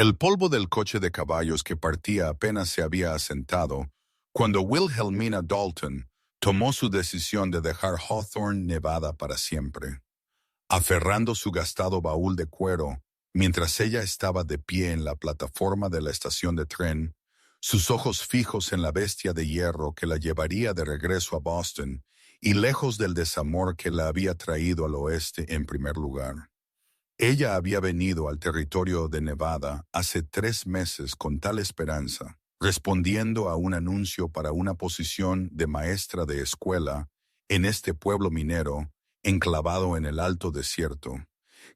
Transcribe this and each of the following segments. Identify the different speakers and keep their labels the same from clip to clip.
Speaker 1: El polvo del coche de caballos que partía apenas se había asentado cuando Wilhelmina Dalton tomó su decisión de dejar Hawthorne, Nevada para siempre. Aferrando su gastado baúl de cuero, mientras ella estaba de pie en la plataforma de la estación de tren, sus ojos fijos en la bestia de hierro que la llevaría de regreso a Boston y lejos del desamor que la había traído al oeste en primer lugar. Ella había venido al territorio de Nevada hace 3 meses con tal esperanza, respondiendo a un anuncio para una posición de maestra de escuela en este pueblo minero enclavado en el alto desierto,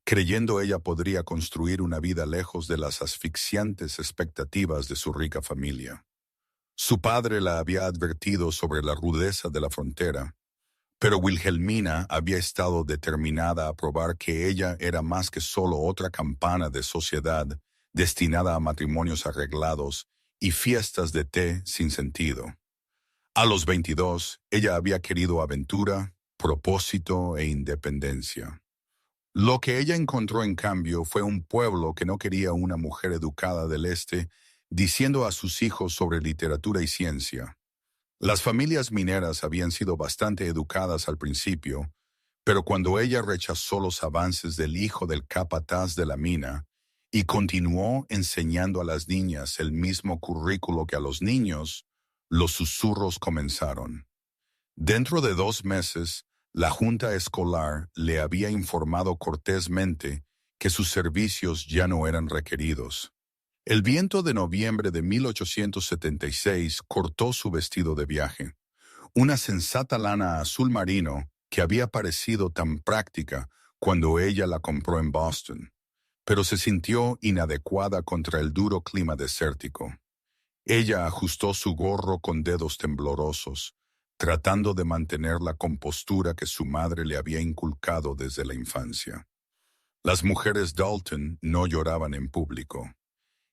Speaker 1: creyendo ella podría construir una vida lejos de las asfixiantes expectativas de su rica familia. Su padre la había advertido sobre la rudeza de la frontera, pero Wilhelmina había estado determinada a probar que ella era más que solo otra campana de sociedad destinada a matrimonios arreglados y fiestas de té sin sentido. A los 22, ella había querido aventura, propósito e independencia. Lo que ella encontró en cambio fue un pueblo que no quería una mujer educada del este diciendo a sus hijos sobre literatura y ciencia. Las familias mineras habían sido bastante educadas al principio, pero cuando ella rechazó los avances del hijo del capataz de la mina y continuó enseñando a las niñas el mismo currículo que a los niños, los susurros comenzaron. Dentro de 2 meses, la junta escolar le había informado cortésmente que sus servicios ya no eran requeridos. El viento de noviembre de 1876 cortó su vestido de viaje, una sensata lana azul marino que había parecido tan práctica cuando ella la compró en Boston, pero se sintió inadecuada contra el duro clima desértico. Ella ajustó su gorro con dedos temblorosos, tratando de mantener la compostura que su madre le había inculcado desde la infancia. Las mujeres Dalton no lloraban en público.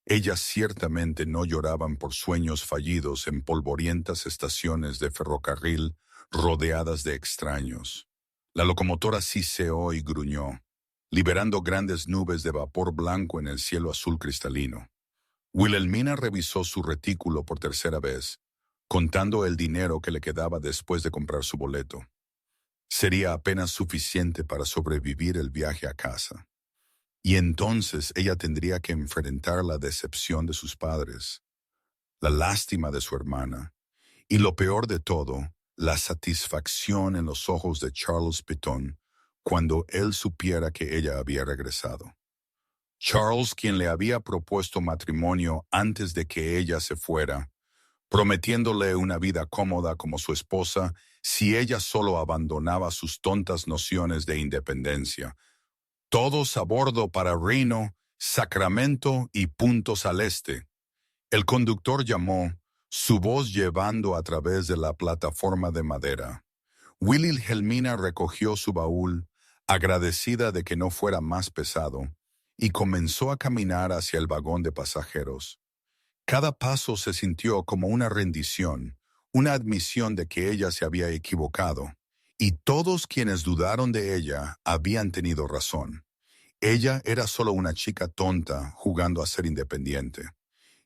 Speaker 1: Ellas ciertamente no lloraban por sueños fallidos en polvorientas estaciones de ferrocarril rodeadas de extraños. La locomotora siseó y gruñó, liberando grandes nubes de vapor blanco en el cielo azul cristalino. Wilhelmina revisó su retículo por 3ª vez, contando el dinero que le quedaba después de comprar su boleto. Sería apenas suficiente para sobrevivir el viaje a casa. Y entonces ella tendría que enfrentar la decepción de sus padres, la lástima de su hermana, y lo peor de todo, la satisfacción en los ojos de Charles Piton cuando él supiera que ella había regresado. Charles, quien le había propuesto matrimonio antes de que ella se fuera, prometiéndole una vida cómoda como su esposa si ella solo abandonaba sus tontas nociones de independencia. Todos a bordo para Reno, Sacramento y Puntos al Este. El conductor llamó, su voz llevando a través de la plataforma de madera. Wilhelmina recogió su baúl, agradecida de que no fuera más pesado, y comenzó a caminar hacia el vagón de pasajeros. Cada paso se sintió como una rendición, una admisión de que ella se había equivocado, y todos quienes dudaron de ella habían tenido razón. Ella era solo una chica tonta jugando a ser independiente,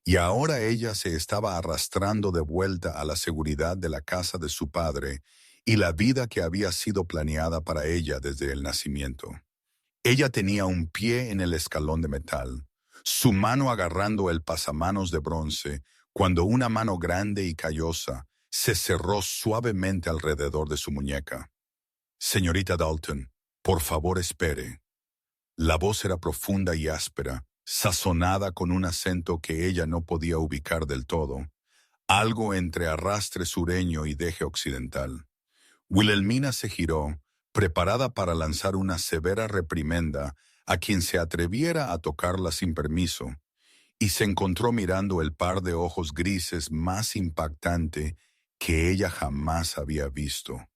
Speaker 1: y ahora ella se estaba arrastrando de vuelta a la seguridad de la casa de su padre y la vida que había sido planeada para ella desde el nacimiento. Ella tenía un pie en el escalón de metal, su mano agarrando el pasamanos de bronce, cuando una mano grande y callosa se cerró suavemente alrededor de su muñeca. «Señorita Dalton, por favor espere». La voz era profunda y áspera, sazonada con un acento que ella no podía ubicar del todo, algo entre arrastre sureño y deje occidental. Wilhelmina se giró, preparada para lanzar una severa reprimenda a quien se atreviera a tocarla sin permiso, y se encontró mirando el par de ojos grises más impactante que ella jamás había visto.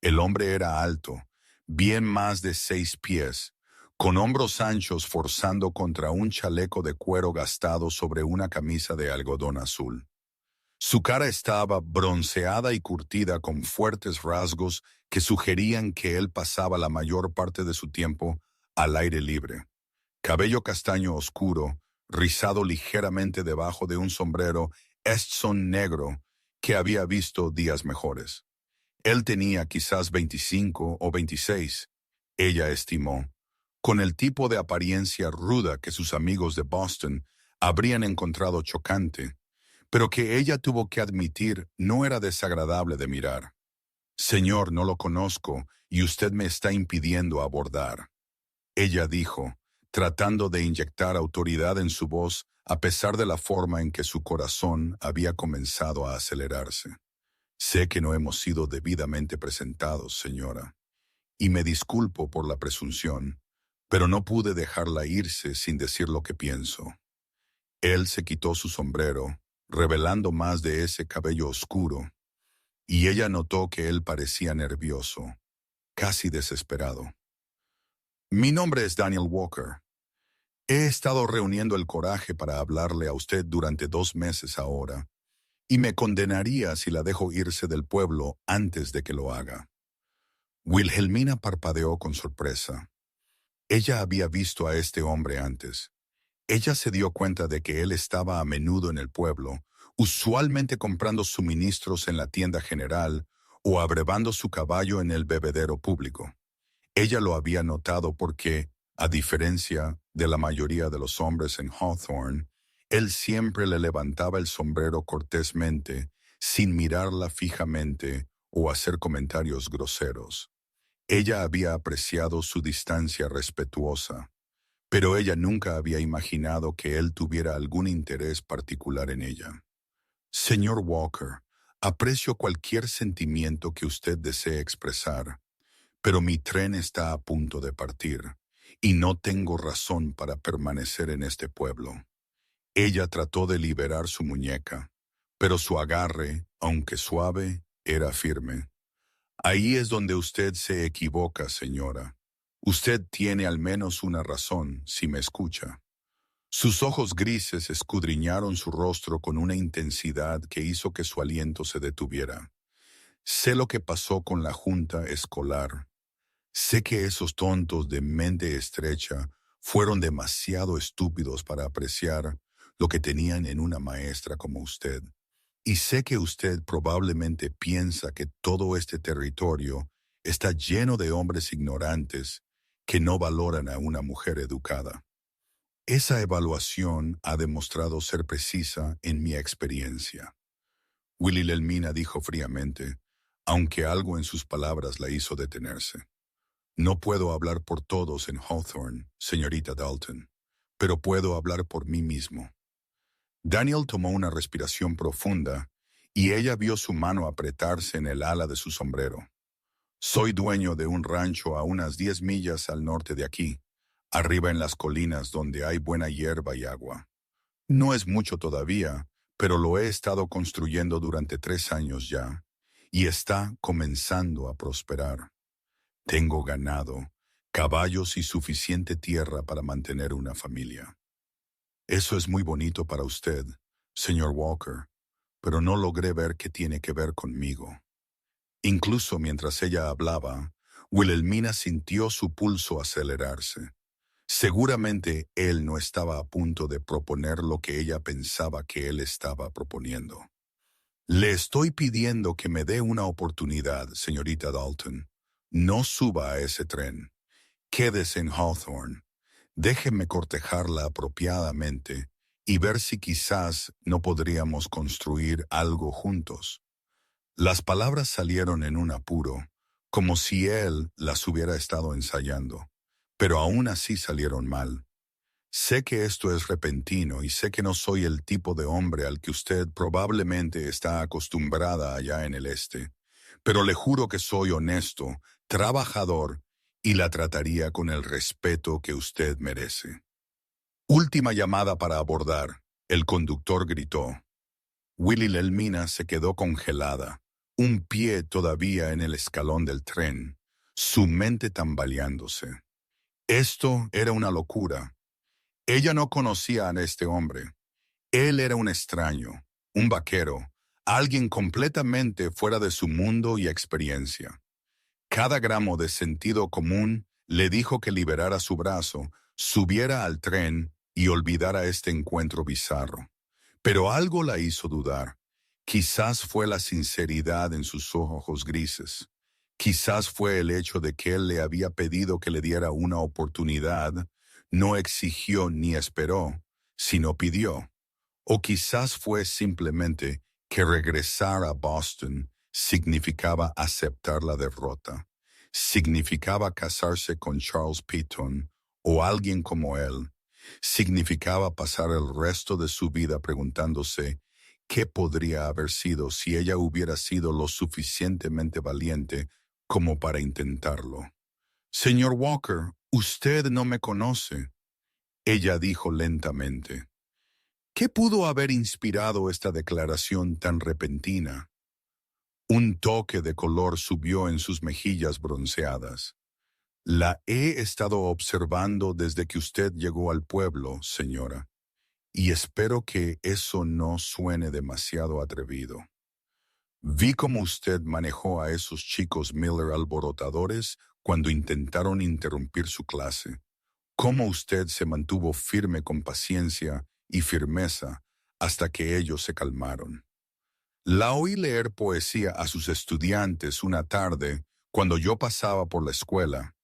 Speaker 1: El hombre era alto, bien más de 6 pies, con hombros anchos forzando contra un chaleco de cuero gastado sobre una camisa de algodón azul. Su cara estaba bronceada y curtida con fuertes rasgos que sugerían que él pasaba la mayor parte de su tiempo al aire libre. Cabello castaño oscuro, rizado ligeramente debajo de un sombrero Stetson negro que había visto días mejores. Él tenía quizás 25 o 26, ella estimó, con el tipo de apariencia ruda que sus amigos de Boston habrían encontrado chocante, pero que ella tuvo que admitir no era desagradable de mirar. Señor, no lo conozco y usted me está impidiendo abordar. Ella dijo, tratando de inyectar autoridad en su voz a pesar de la forma en que su corazón había comenzado a acelerarse. Sé que no hemos sido debidamente presentados, señora, y me disculpo por la presunción, pero no pude dejarla irse sin decir lo que pienso. Él se quitó su sombrero, revelando más de ese cabello oscuro, y ella notó que él parecía nervioso, casi desesperado. Mi nombre es Daniel Walker. He estado reuniendo el coraje para hablarle a usted durante 2 meses ahora, y me condenaría si la dejo irse del pueblo antes de que lo haga. Wilhelmina parpadeó con sorpresa. Ella había visto a este hombre antes. Ella se dio cuenta de que él estaba a menudo en el pueblo, usualmente comprando suministros en la tienda general o abrevando su caballo en el bebedero público. Ella lo había notado porque, a diferencia de la mayoría de los hombres en Hawthorne, él siempre le levantaba el sombrero cortésmente, sin mirarla fijamente o hacer comentarios groseros. Ella había apreciado su distancia respetuosa, pero ella nunca había imaginado que él tuviera algún interés particular en ella. Señor Walker, aprecio cualquier sentimiento que usted desee expresar, pero mi tren está a punto de partir, y no tengo razón para permanecer en este pueblo. Ella trató de liberar su muñeca, pero su agarre, aunque suave, era firme. Ahí es donde usted se equivoca, señora. Usted tiene al menos una razón, si me escucha. Sus ojos grises escudriñaron su rostro con una intensidad que hizo que su aliento se detuviera. Sé lo que pasó con la junta escolar. Sé que esos tontos de mente estrecha fueron demasiado estúpidos para apreciar lo que tenían en una maestra como usted. Y sé que usted probablemente piensa que todo este territorio está lleno de hombres ignorantes que no valoran a una mujer educada. Esa evaluación ha demostrado ser precisa en mi experiencia. Wilhelmina dijo fríamente, aunque algo en sus palabras la hizo detenerse. No puedo hablar por todos en Hawthorne, señorita Dalton, pero puedo hablar por mí mismo. Daniel tomó una respiración profunda y ella vio su mano apretarse en el ala de su sombrero. Soy dueño de un rancho a unas 10 millas al norte de aquí, arriba en las colinas donde hay buena hierba y agua. No es mucho todavía, pero lo he estado construyendo durante 3 años ya, y está comenzando a prosperar. Tengo ganado, caballos y suficiente tierra para mantener una familia. Eso es muy bonito para usted, señor Walker, pero no logré ver qué tiene que ver conmigo. Incluso mientras ella hablaba, Wilhelmina sintió su pulso acelerarse. Seguramente él no estaba a punto de proponer lo que ella pensaba que él estaba proponiendo. Le estoy pidiendo que me dé una oportunidad, señorita Dalton. No suba a ese tren. Quédese en Hawthorne. Déjeme cortejarla apropiadamente y ver si quizás no podríamos construir algo juntos. Las palabras salieron en un apuro, como si él las hubiera estado ensayando, pero aún así salieron mal. Sé que esto es repentino y sé que no soy el tipo de hombre al que usted probablemente está acostumbrada allá en el este, pero le juro que soy honesto, trabajador y la trataría con el respeto que usted merece. Última llamada para abordar, el conductor gritó. Wilhelmina se quedó congelada, un pie todavía en el escalón del tren, su mente tambaleándose. Esto era una locura. Ella no conocía a este hombre. Él era un extraño, un vaquero, alguien completamente fuera de su mundo y experiencia. Cada gramo de sentido común le dijo que liberara su brazo, subiera al tren y olvidara este encuentro bizarro. Pero algo la hizo dudar. Quizás fue la sinceridad en sus ojos grises. Quizás fue el hecho de que él le había pedido que le diera una oportunidad, no exigió ni esperó, sino pidió. O quizás fue simplemente que regresar a Boston significaba aceptar la derrota. Significaba casarse con Charles Piton o alguien como él. Significaba pasar el resto de su vida preguntándose qué podría haber sido si ella hubiera sido lo suficientemente valiente como para intentarlo. Señor Walker, usted no me conoce, ella dijo lentamente. ¿Qué pudo haber inspirado esta declaración tan repentina? Un toque de color subió en sus mejillas bronceadas. La he estado observando desde que usted llegó al pueblo, señora, y espero que eso no suene demasiado atrevido. Vi cómo usted manejó a esos chicos Miller alborotadores cuando intentaron interrumpir su clase. Cómo usted se mantuvo firme con paciencia y firmeza hasta que ellos se calmaron. La oí leer poesía a sus estudiantes una tarde cuando yo pasaba por la escuela,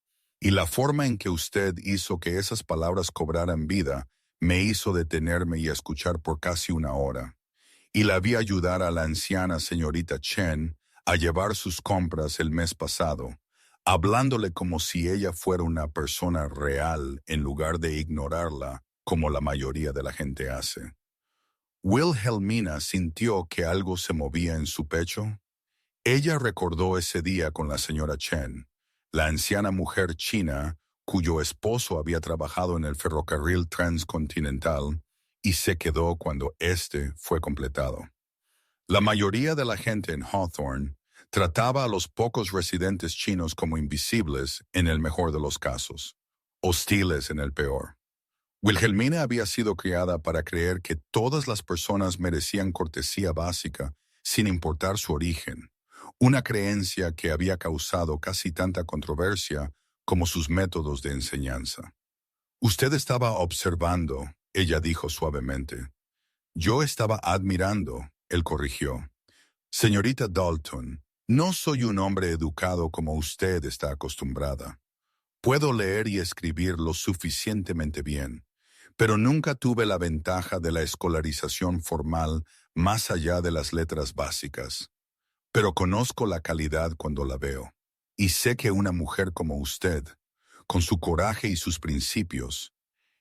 Speaker 1: y la forma en que usted hizo que esas palabras cobraran vida me hizo detenerme y escuchar por casi una hora. Y la vi ayudar a la anciana señorita Chen a llevar sus compras el mes pasado, hablándole como si ella fuera una persona real en lugar de ignorarla como la mayoría de la gente hace. Wilhelmina sintió que algo se movía en su pecho. Ella recordó ese día con la señora Chen, la anciana mujer china cuyo esposo había trabajado en el ferrocarril transcontinental y se quedó cuando éste fue completado. La mayoría de la gente en Hawthorne trataba a los pocos residentes chinos como invisibles en el mejor de los casos, hostiles en el peor. Wilhelmina había sido criada para creer que todas las personas merecían cortesía básica sin importar su origen, una creencia que había causado casi tanta controversia como sus métodos de enseñanza. Usted estaba observando, ella dijo suavemente. Yo estaba admirando, él corrigió. Señorita Dalton, no soy un hombre educado como usted está acostumbrada. Puedo leer y escribir lo suficientemente bien, pero nunca tuve la ventaja de la escolarización formal más allá de las letras básicas. Pero conozco la calidad cuando la veo, y sé que una mujer como usted, con su coraje y sus principios,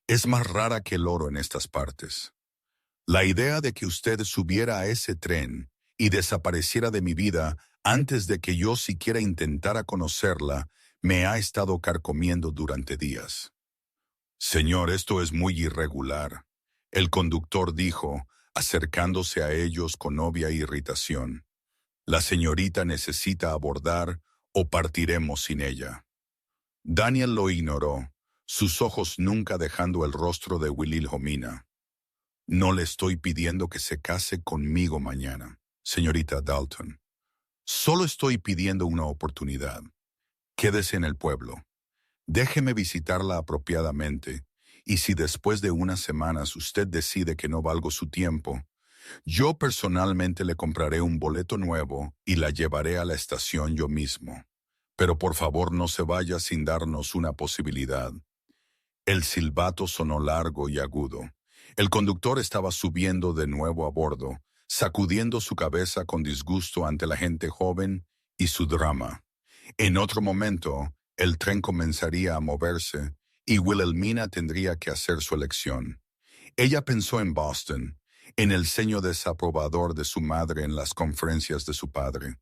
Speaker 1: es más rara que el oro en estas partes. La idea de que usted subiera a ese tren y desapareciera de mi vida antes de que yo siquiera intentara conocerla me ha estado carcomiendo durante días. Señor, esto es muy irregular, el conductor dijo, acercándose a ellos con obvia irritación. La señorita necesita abordar o partiremos sin ella. Daniel lo ignoró, sus ojos nunca dejando el rostro de Wilhelmina. No le estoy pidiendo que se case conmigo mañana, señorita Dalton. Solo estoy pidiendo una oportunidad. Quédese en el pueblo. Déjeme visitarla apropiadamente, y si después de unas semanas usted decide que no valgo su tiempo, yo personalmente le compraré un boleto nuevo y la llevaré a la estación yo mismo. Pero por favor no se vaya sin darnos una posibilidad. El silbato sonó largo y agudo. El conductor estaba subiendo de nuevo a bordo, sacudiendo su cabeza con disgusto ante la gente joven y su drama. En otro momento, el tren comenzaría a moverse y Wilhelmina tendría que hacer su elección. Ella pensó en Boston, en el ceño desaprobador de su madre en las conferencias de su padre.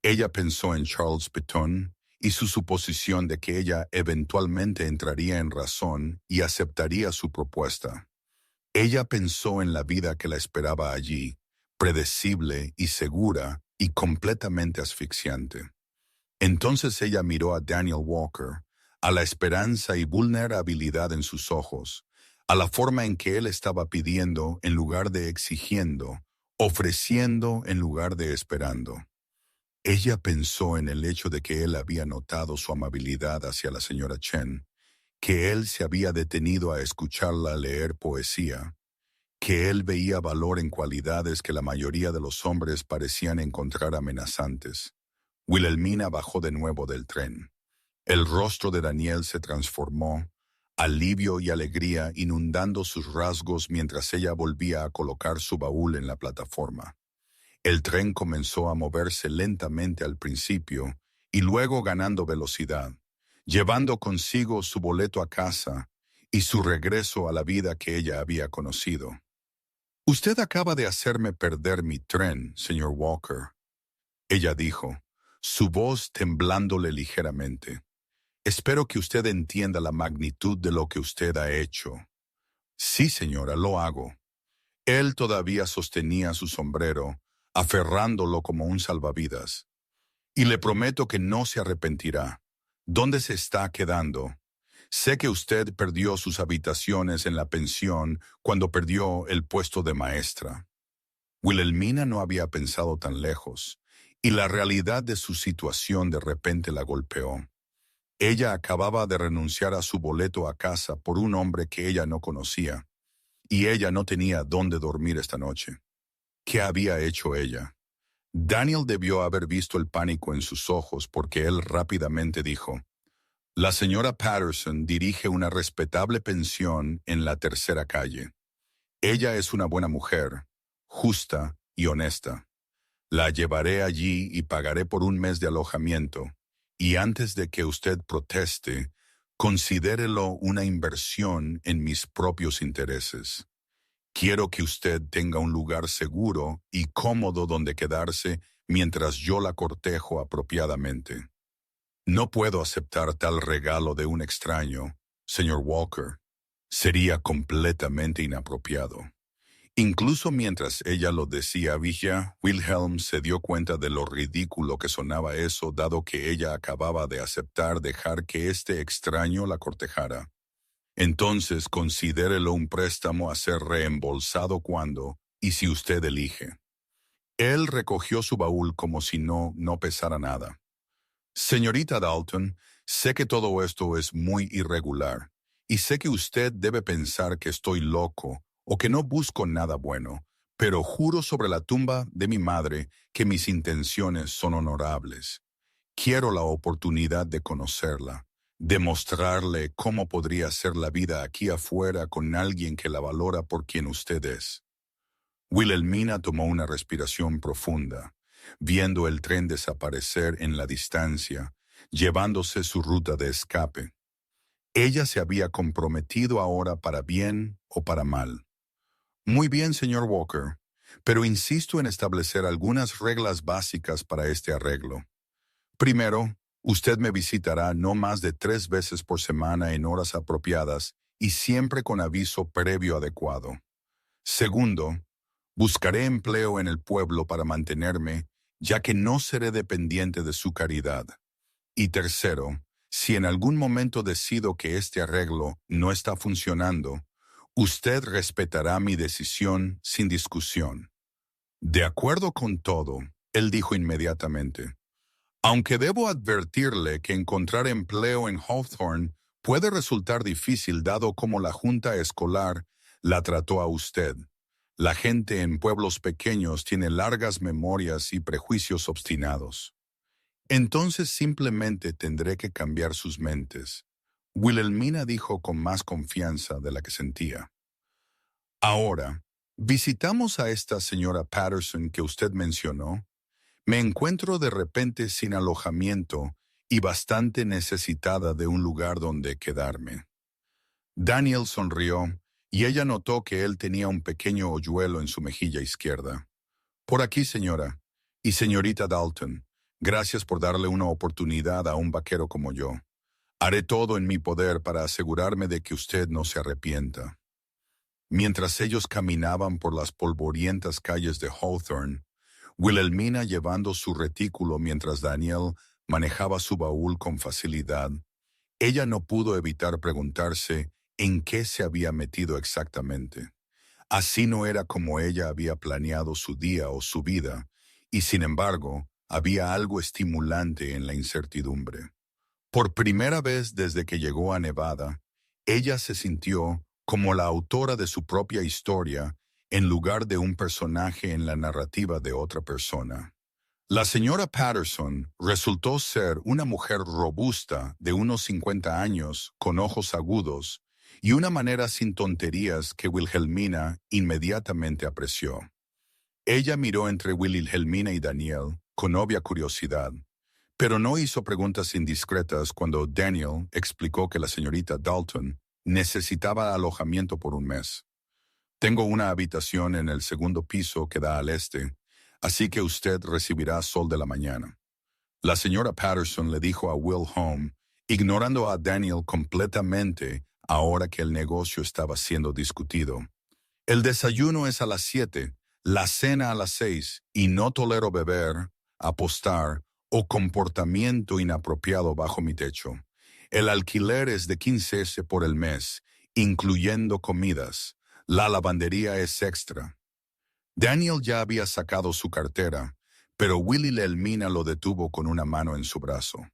Speaker 1: Ella pensó en Charles Piton y su suposición de que ella eventualmente entraría en razón y aceptaría su propuesta. Ella pensó en la vida que la esperaba allí, predecible y segura y completamente asfixiante. Entonces ella miró a Daniel Walker, a la esperanza y vulnerabilidad en sus ojos, a la forma en que él estaba pidiendo en lugar de exigiendo, ofreciendo en lugar de esperando. Ella pensó en el hecho de que él había notado su amabilidad hacia la señora Chen, que él se había detenido a escucharla leer poesía, que él veía valor en cualidades que la mayoría de los hombres parecían encontrar amenazantes. Wilhelmina bajó de nuevo del tren. El rostro de Daniel se transformó, alivio y alegría inundando sus rasgos mientras ella volvía a colocar su baúl en la plataforma. El tren comenzó a moverse lentamente al principio y luego ganando velocidad, llevando consigo su boleto a casa y su regreso a la vida que ella había conocido. «Usted acaba de hacerme perder mi tren, señor Walker», ella dijo, su voz temblándole ligeramente. «Espero que usted entienda la magnitud de lo que usted ha hecho». «Sí, señora, lo hago». Él todavía sostenía su sombrero, aferrándolo como un salvavidas. «Y le prometo que no se arrepentirá. ¿Dónde se está quedando? Sé que usted perdió sus habitaciones en la pensión cuando perdió el puesto de maestra». Wilhelmina no había pensado tan lejos, y la realidad de su situación de repente la golpeó. Ella acababa de renunciar a su boleto a casa por un hombre que ella no conocía, y ella no tenía dónde dormir esta noche. ¿Qué había hecho ella? Daniel debió haber visto el pánico en sus ojos porque él rápidamente dijo, «La señora Patterson dirige una respetable pensión en la tercera calle. Ella es una buena mujer, justa y honesta. La llevaré allí y pagaré por un mes de alojamiento, y antes de que usted proteste, considérelo una inversión en mis propios intereses. Quiero que usted tenga un lugar seguro y cómodo donde quedarse mientras yo la cortejo apropiadamente. No puedo aceptar tal regalo de un extraño, señor Walker. Sería completamente inapropiado». Incluso mientras ella lo decía, Wilhelm se dio cuenta de lo ridículo que sonaba eso, dado que ella acababa de aceptar dejar que este extraño la cortejara. «Entonces considérelo un préstamo a ser reembolsado cuando y si usted elige». Él recogió su baúl como si no pesara nada. «Señorita Dalton, sé que todo esto es muy irregular, y sé que usted debe pensar que estoy loco o que no busco nada bueno, pero juro sobre la tumba de mi madre que mis intenciones son honorables. Quiero la oportunidad de conocerla, de mostrarle cómo podría ser la vida aquí afuera con alguien que la valora por quien usted es». Wilhelmina tomó una respiración profunda, viendo el tren desaparecer en la distancia, llevándose su ruta de escape. Ella se había comprometido ahora para bien o para mal. «Muy bien, señor Walker, pero insisto en establecer algunas reglas básicas para este arreglo. Primero, usted me visitará no más de 3 veces por semana en horas apropiadas y siempre con aviso previo adecuado. Segundo, buscaré empleo en el pueblo para mantenerme, ya que no seré dependiente de su caridad. Y tercero, si en algún momento decido que este arreglo no está funcionando, usted respetará mi decisión sin discusión». «De acuerdo con todo», él dijo inmediatamente, «aunque debo advertirle que encontrar empleo en Hawthorne puede resultar difícil dado cómo la junta escolar la trató a usted. La gente en pueblos pequeños tiene largas memorias y prejuicios obstinados. Entonces simplemente tendré que cambiar sus mentes», Wilhelmina dijo con más confianza de la que sentía. «Ahora, visitamos a esta señora Patterson que usted mencionó. Me encuentro de repente sin alojamiento y bastante necesitada de un lugar donde quedarme». Daniel sonrió y ella notó que él tenía un pequeño hoyuelo en su mejilla izquierda. «Por aquí, señora. Y señorita Dalton, gracias por darle una oportunidad a un vaquero como yo. Haré todo en mi poder para asegurarme de que usted no se arrepienta». Mientras ellos caminaban por las polvorientas calles de Hawthorne, Wilhelmina llevando su retículo mientras Daniel manejaba su baúl con facilidad, ella no pudo evitar preguntarse en qué se había metido exactamente. Así no era como ella había planeado su día o su vida, y sin embargo, había algo estimulante en la incertidumbre. Por primera vez desde que llegó a Nevada, Ella se sintió como la autora de su propia historia en lugar de un personaje en la narrativa de otra persona. La señora Patterson resultó ser una mujer robusta de unos 50 años, con ojos agudos, y una manera sin tonterías que Wilhelmina inmediatamente apreció. Ella miró entre Wilhelmina y Daniel con obvia curiosidad, pero no hizo preguntas indiscretas cuando Daniel explicó que la señorita Dalton necesitaba alojamiento por un mes. Tengo una habitación en el segundo piso que da al este, así que usted recibirá sol de la mañana. La señora Patterson le dijo a Wilhelm, ignorando a Daniel completamente ahora que el negocio estaba siendo discutido. El desayuno es a las 7, la cena a las 6, y no tolero beber, apostar o comportamiento inapropiado bajo mi techo. El alquiler es de 15 por el mes, incluyendo comidas. La lavandería es extra. Daniel ya había sacado su cartera, pero Wilhelmina lo detuvo con una mano en su brazo.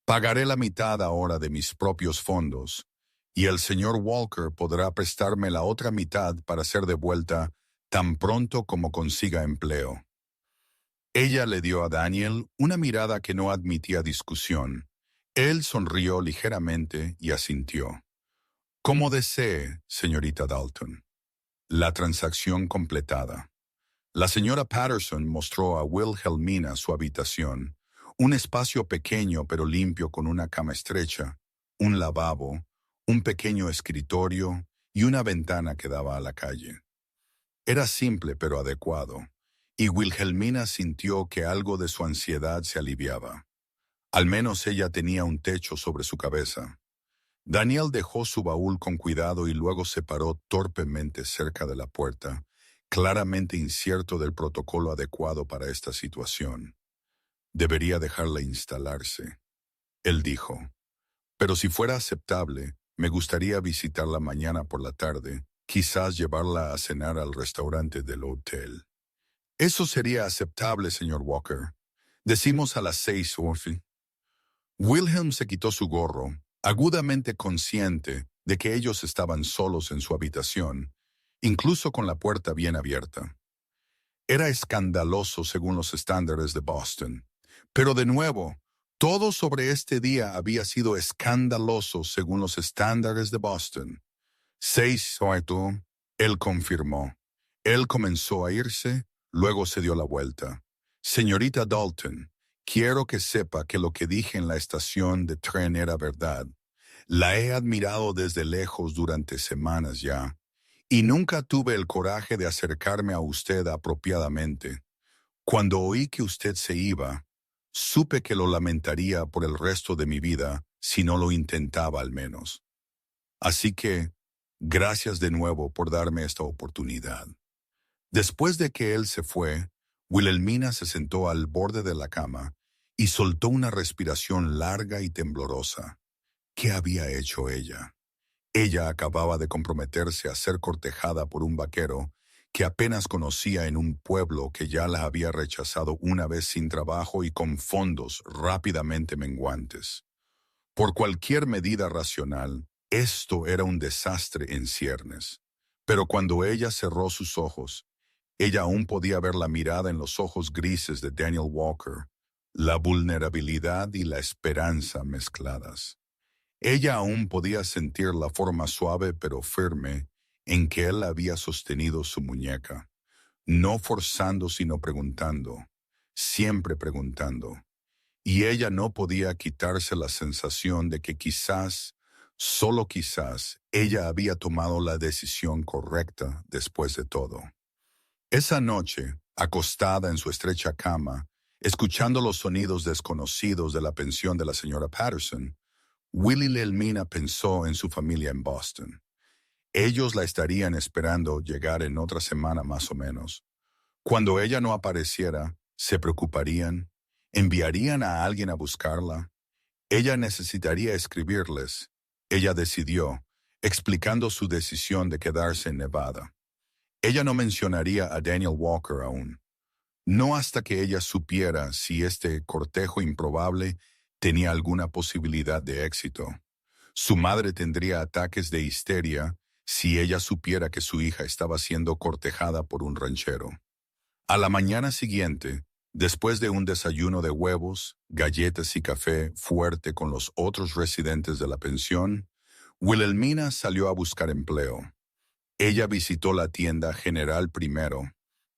Speaker 1: Pagaré la mitad ahora de mis propios fondos, y el señor Walker podrá prestarme la otra mitad para ser devuelta tan pronto como consiga empleo. Ella le dio a Daniel una mirada que no admitía discusión. Él sonrió ligeramente y asintió. Como desee, señorita Dalton. La transacción completada. La señora Patterson mostró a Wilhelmina su habitación, un espacio pequeño pero limpio con una cama estrecha, un lavabo, un pequeño escritorio y una ventana que daba a la calle. Era simple pero adecuado, y Wilhelmina sintió que algo de su ansiedad se aliviaba. Al menos ella tenía un techo sobre su cabeza. Daniel dejó su baúl con cuidado y luego se paró torpemente cerca de la puerta, claramente incierto del protocolo adecuado para esta situación. Debería dejarla instalarse. Él dijo, pero si fuera aceptable, me gustaría visitarla mañana por la tarde, quizás llevarla a cenar al restaurante del hotel. Eso sería aceptable, señor Walker. Decimos a las 6, Orphy. Wilhelm se quitó su gorro, agudamente consciente de que ellos estaban solos en su habitación, incluso con la puerta bien abierta. Era escandaloso según los estándares de Boston. Pero de nuevo, todo sobre este día había sido escandaloso según los estándares de Boston. 6, oito, él confirmó. Él comenzó a irse, luego se dio la vuelta. Señorita Dalton, quiero que sepa que lo que dije en la estación de tren era verdad. La he admirado desde lejos durante semanas ya, y nunca tuve el coraje de acercarme a usted apropiadamente. Cuando oí que usted se iba, supe que lo lamentaría por el resto de mi vida si no lo intentaba al menos. Así que, gracias de nuevo por darme esta oportunidad. Después de que él se fue, Wilhelmina se sentó al borde de la cama y soltó una respiración larga y temblorosa. ¿Qué había hecho ella? Ella acababa de comprometerse a ser cortejada por un vaquero que apenas conocía en un pueblo que ya la había rechazado una vez sin trabajo y con fondos rápidamente menguantes. Por cualquier medida racional, esto era un desastre en ciernes. Pero cuando ella cerró sus ojos, ella aún podía ver la mirada en los ojos grises de Daniel Walker, la vulnerabilidad y la esperanza mezcladas. Ella aún podía sentir la forma suave pero firme en que él había sostenido su muñeca, no forzando sino preguntando, siempre preguntando. Y ella no podía quitarse la sensación de que quizás, solo quizás, ella había tomado la decisión correcta después de todo. Esa noche, acostada en su estrecha cama, escuchando los sonidos desconocidos de la pensión de la señora Patterson, Wilhelmina pensó en su familia en Boston. Ellos la estarían esperando llegar en otra semana más o menos. Cuando ella no apareciera, se preocuparían, enviarían a alguien a buscarla. Ella necesitaría escribirles. Ella decidió, explicando su decisión de quedarse en Nevada. Ella no mencionaría a Daniel Walker aún. No hasta que ella supiera si este cortejo improbable tenía alguna posibilidad de éxito. Su madre tendría ataques de histeria si ella supiera que su hija estaba siendo cortejada por un ranchero. A la mañana siguiente, después de un desayuno de huevos, galletas y café fuerte con los otros residentes de la pensión, Wilhelmina salió a buscar empleo. Ella visitó la tienda general primero,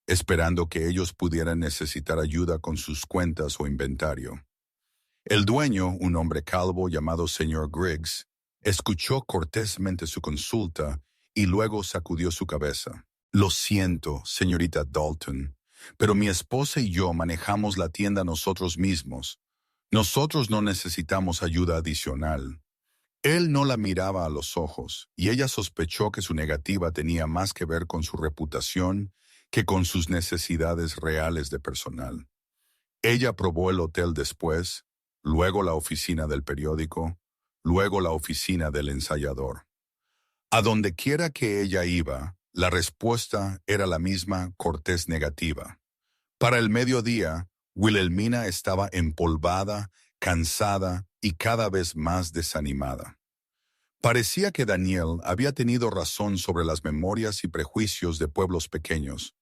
Speaker 1: esperando que ellos pudieran necesitar ayuda con sus cuentas o inventario. El dueño, un hombre calvo llamado señor Griggs, escuchó cortésmente su consulta y luego sacudió su cabeza. Lo siento, señorita Dalton, pero mi esposa y yo manejamos la tienda nosotros mismos. Nosotros no necesitamos ayuda adicional. Él no la miraba a los ojos, y ella sospechó que su negativa tenía más que ver con su reputación que con sus necesidades reales de personal. Ella probó el hotel después, luego la oficina del periódico, luego la oficina del ensayador. A donde quiera que ella iba, la respuesta era la misma cortés negativa. Para el mediodía, Wilhelmina estaba empolvada, cansada y cada vez más desanimada. Parecía que Daniel había tenido razón sobre las memorias y prejuicios de pueblos pequeños.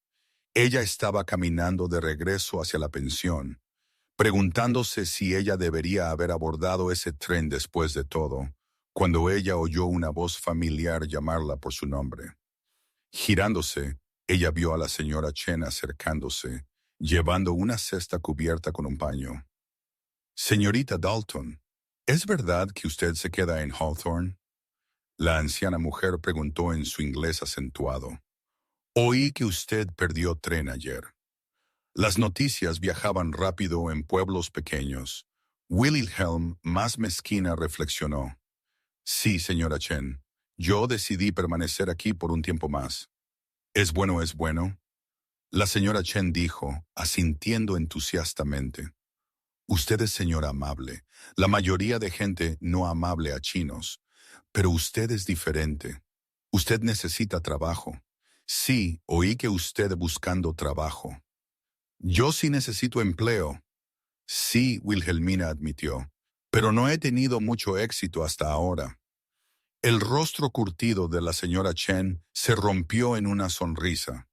Speaker 1: Ella estaba caminando de regreso hacia la pensión, preguntándose si ella debería haber abordado ese tren después de todo, cuando ella oyó una voz familiar llamarla por su nombre. Girándose, ella vio a la señora Chen acercándose, llevando una cesta cubierta con un paño. «Señorita Dalton, ¿es verdad que usted se queda en Hawthorne?», la anciana mujer preguntó en su inglés acentuado. «Oí que usted perdió tren ayer». Las noticias viajaban rápido en pueblos pequeños. Wilhelm, más mezquina, reflexionó. «Sí, señora Chen, yo decidí permanecer aquí por un tiempo más». «¿Es bueno, es bueno?», la señora Chen dijo, asintiendo entusiastamente. «Usted es señora amable. La mayoría de gente no amable a chinos. Pero usted es diferente. Usted necesita trabajo». «Sí, oí que usted buscando trabajo». «Yo sí necesito empleo». «Sí», Wilhelmina admitió, «pero no he tenido mucho éxito hasta ahora». El rostro curtido de la señora Chen se rompió en una sonrisa.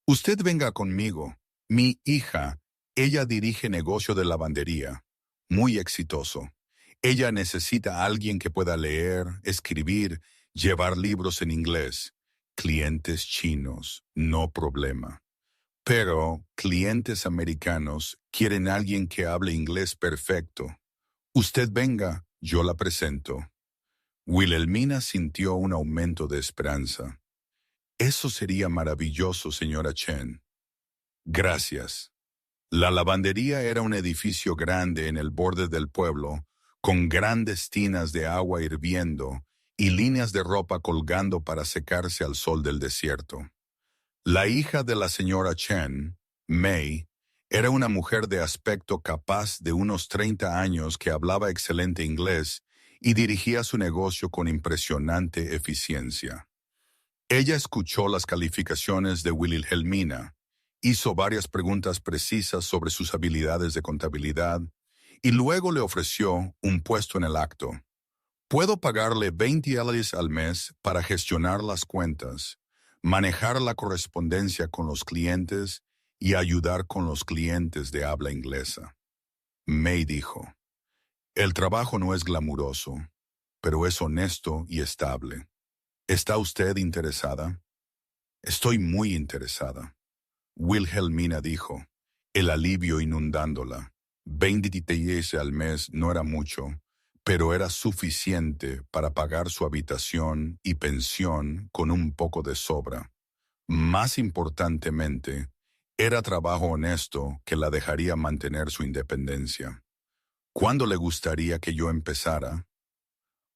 Speaker 1: «Usted venga conmigo. Mi hija, ella dirige negocio de lavandería. Muy exitoso. Ella necesita a alguien que pueda leer, escribir, llevar libros en inglés. Clientes chinos, no problema. Pero clientes americanos quieren a alguien que hable inglés perfecto. Usted venga, yo la presento». Wilhelmina sintió un aumento de esperanza. «Eso sería maravilloso, señora Chen». «Gracias». La lavandería era un edificio grande en el borde del pueblo, con grandes tinas de agua hirviendo y líneas de ropa colgando para secarse al sol del desierto. La hija de la señora Chen, May, era una mujer de aspecto capaz de unos 30 años que hablaba excelente inglés y dirigía su negocio con impresionante eficiencia. Ella escuchó las calificaciones de Wilhelmina, hizo varias preguntas precisas sobre sus habilidades de contabilidad y luego le ofreció un puesto en el acto. «Puedo pagarle $20 al mes para gestionar las cuentas, manejar la correspondencia con los clientes y ayudar con los clientes de habla inglesa». May dijo, «El trabajo no es glamuroso, pero es honesto y estable. ¿Está usted interesada?». «Estoy muy interesada», Wilhelmina dijo, el alivio inundándola. $20 al mes no era mucho, pero era suficiente para pagar su habitación y pensión con un poco de sobra. Más importantemente, era trabajo honesto que la dejaría mantener su independencia. «¿Cuándo le gustaría que yo empezara?»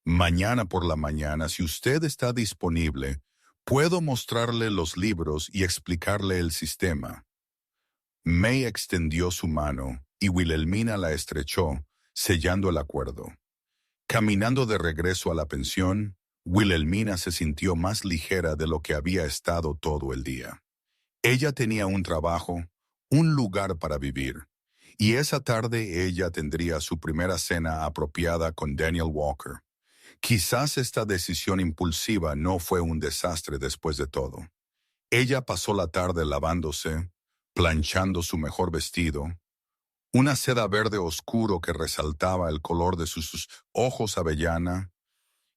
Speaker 1: «Mañana por la mañana, si usted está disponible, puedo mostrarle los libros y explicarle el sistema». May extendió su mano y Wilhelmina la estrechó, sellando el acuerdo. Caminando de regreso a la pensión, Wilhelmina se sintió más ligera de lo que había estado todo el día. Ella tenía un trabajo, un lugar para vivir, y esa tarde ella tendría su primera cena apropiada con Daniel Walker, Quizás esta decisión impulsiva no fue un desastre después de todo. Ella pasó la tarde lavándose, planchando su mejor vestido, una seda verde oscuro que resaltaba el color de sus ojos avellana,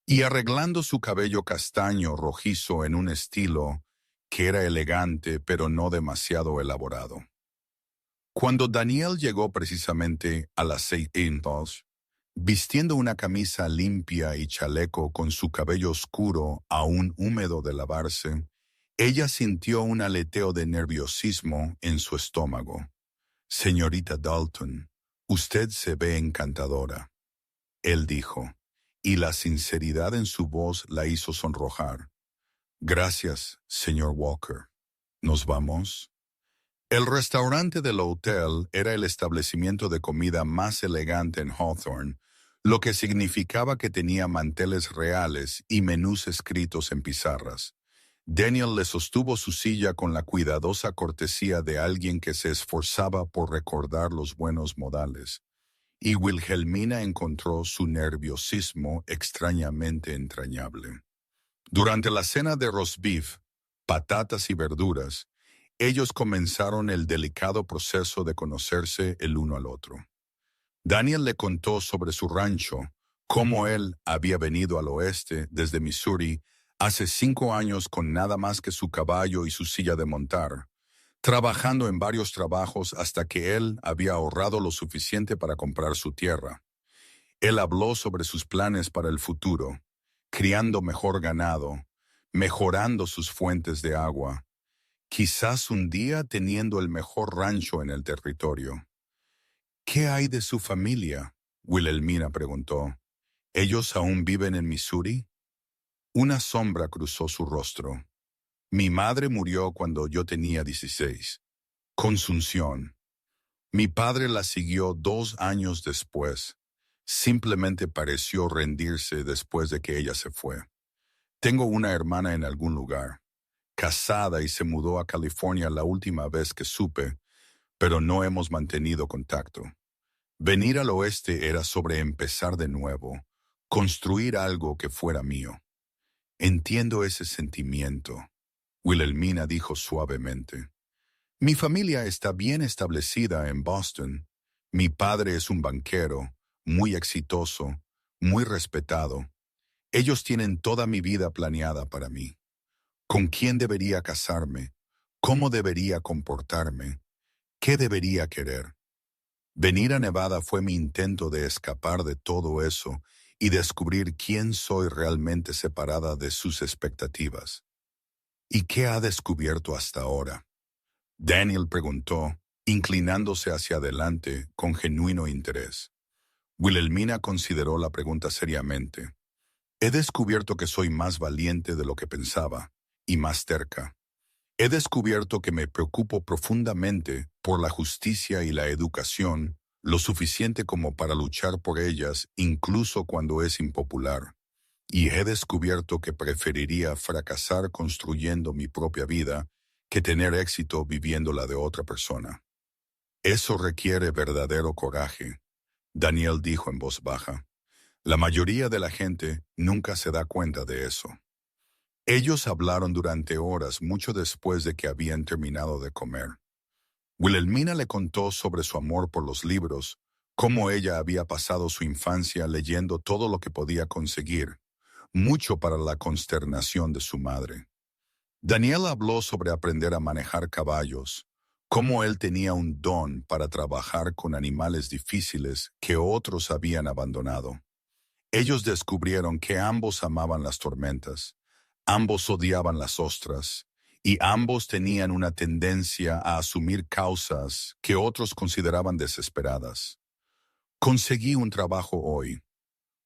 Speaker 1: y arreglando su cabello castaño rojizo en un estilo que era elegante pero no demasiado elaborado. Cuando Daniel llegó precisamente a las 6:00, vistiendo una camisa limpia y chaleco con su cabello oscuro aún húmedo de lavarse, ella sintió un aleteo de nerviosismo en su estómago. «Señorita Dalton, usted se ve encantadora», él dijo, y la sinceridad en su voz la hizo sonrojar. «Gracias, señor Walker. ¿Nos vamos?» El restaurante del hotel era el establecimiento de comida más elegante en Hawthorne, lo que significaba que tenía manteles reales y menús escritos en pizarras. Daniel le sostuvo su silla con la cuidadosa cortesía de alguien que se esforzaba por recordar los buenos modales, y Wilhelmina encontró su nerviosismo extrañamente entrañable. Durante la cena de roast beef, patatas y verduras, ellos comenzaron el delicado proceso de conocerse el uno al otro. Daniel le contó sobre su rancho, cómo él había venido al oeste desde Missouri hace 5 años con nada más que su caballo y su silla de montar, trabajando en varios trabajos hasta que él había ahorrado lo suficiente para comprar su tierra. Él habló sobre sus planes para el futuro, criando mejor ganado, mejorando sus fuentes de agua, quizás un día teniendo el mejor rancho en el territorio. «¿Qué hay de su familia?», Wilhelmina preguntó. «¿Ellos aún viven en Missouri?» Una sombra cruzó su rostro. «Mi madre murió cuando yo tenía 16. Consunción. Mi padre la siguió 2 años después. Simplemente pareció rendirse después de que ella se fue. Tengo una hermana en algún lugar, casada, y se mudó a California la última vez que supe, pero no hemos mantenido contacto. Venir al oeste era sobre empezar de nuevo, construir algo que fuera mío. Entiendo ese sentimiento», Wilhelmina dijo suavemente. «Mi familia está bien establecida en Boston. Mi padre es un banquero, muy exitoso, muy respetado. Ellos tienen toda mi vida planeada para mí. ¿Con quién debería casarme? ¿Cómo debería comportarme? ¿Qué debería querer? Venir a Nevada fue mi intento de escapar de todo eso y descubrir quién soy realmente separada de sus expectativas». «¿Y qué ha descubierto hasta ahora?», Daniel preguntó, inclinándose hacia adelante con genuino interés. Wilhelmina consideró la pregunta seriamente. «He descubierto que soy más valiente de lo que pensaba, y más terca. He descubierto que me preocupo profundamente por la justicia y la educación, lo suficiente como para luchar por ellas incluso cuando es impopular. Y he descubierto que preferiría fracasar construyendo mi propia vida que tener éxito viviendo la de otra persona. Eso requiere verdadero coraje», Daniel dijo en voz baja. «La mayoría de la gente nunca se da cuenta de eso». Ellos hablaron durante horas mucho después de que habían terminado de comer. Wilhelmina le contó sobre su amor por los libros, cómo ella había pasado su infancia leyendo todo lo que podía conseguir, mucho para la consternación de su madre. Daniel habló sobre aprender a manejar caballos, cómo él tenía un don para trabajar con animales difíciles que otros habían abandonado. Ellos descubrieron que ambos amaban las tormentas, ambos odiaban las ostras, y ambos tenían una tendencia a asumir causas que otros consideraban desesperadas. «Conseguí un trabajo hoy»,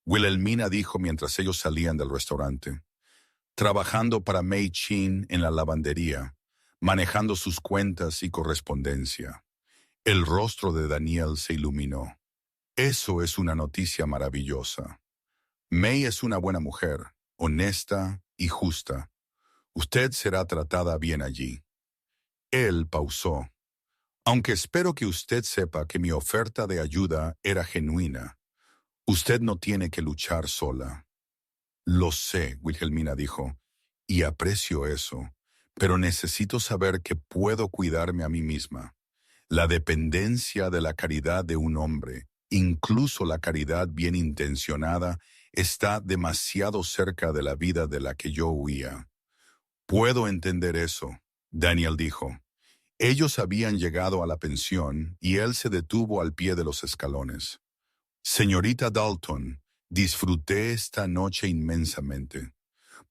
Speaker 1: Wilhelmina dijo mientras ellos salían del restaurante. «Trabajando para Mei Chin en la lavandería, manejando sus cuentas y correspondencia». El rostro de Daniel se iluminó. «Eso es una noticia maravillosa. Mei es una buena mujer, honesta y justa. Usted será tratada bien allí». Él pausó. «Aunque espero que usted sepa que mi oferta de ayuda era genuina. Usted no tiene que luchar sola». Lo sé, Wilhelmina dijo, y aprecio eso, pero necesito saber que puedo cuidarme a mí misma. La dependencia de la caridad de un hombre, incluso la caridad bien intencionada, está demasiado cerca de la vida de la que yo huía. Puedo entender eso, Daniel dijo. Ellos habían llegado a la pensión y él se detuvo al pie de los escalones. Señorita Dalton, disfruté esta noche inmensamente.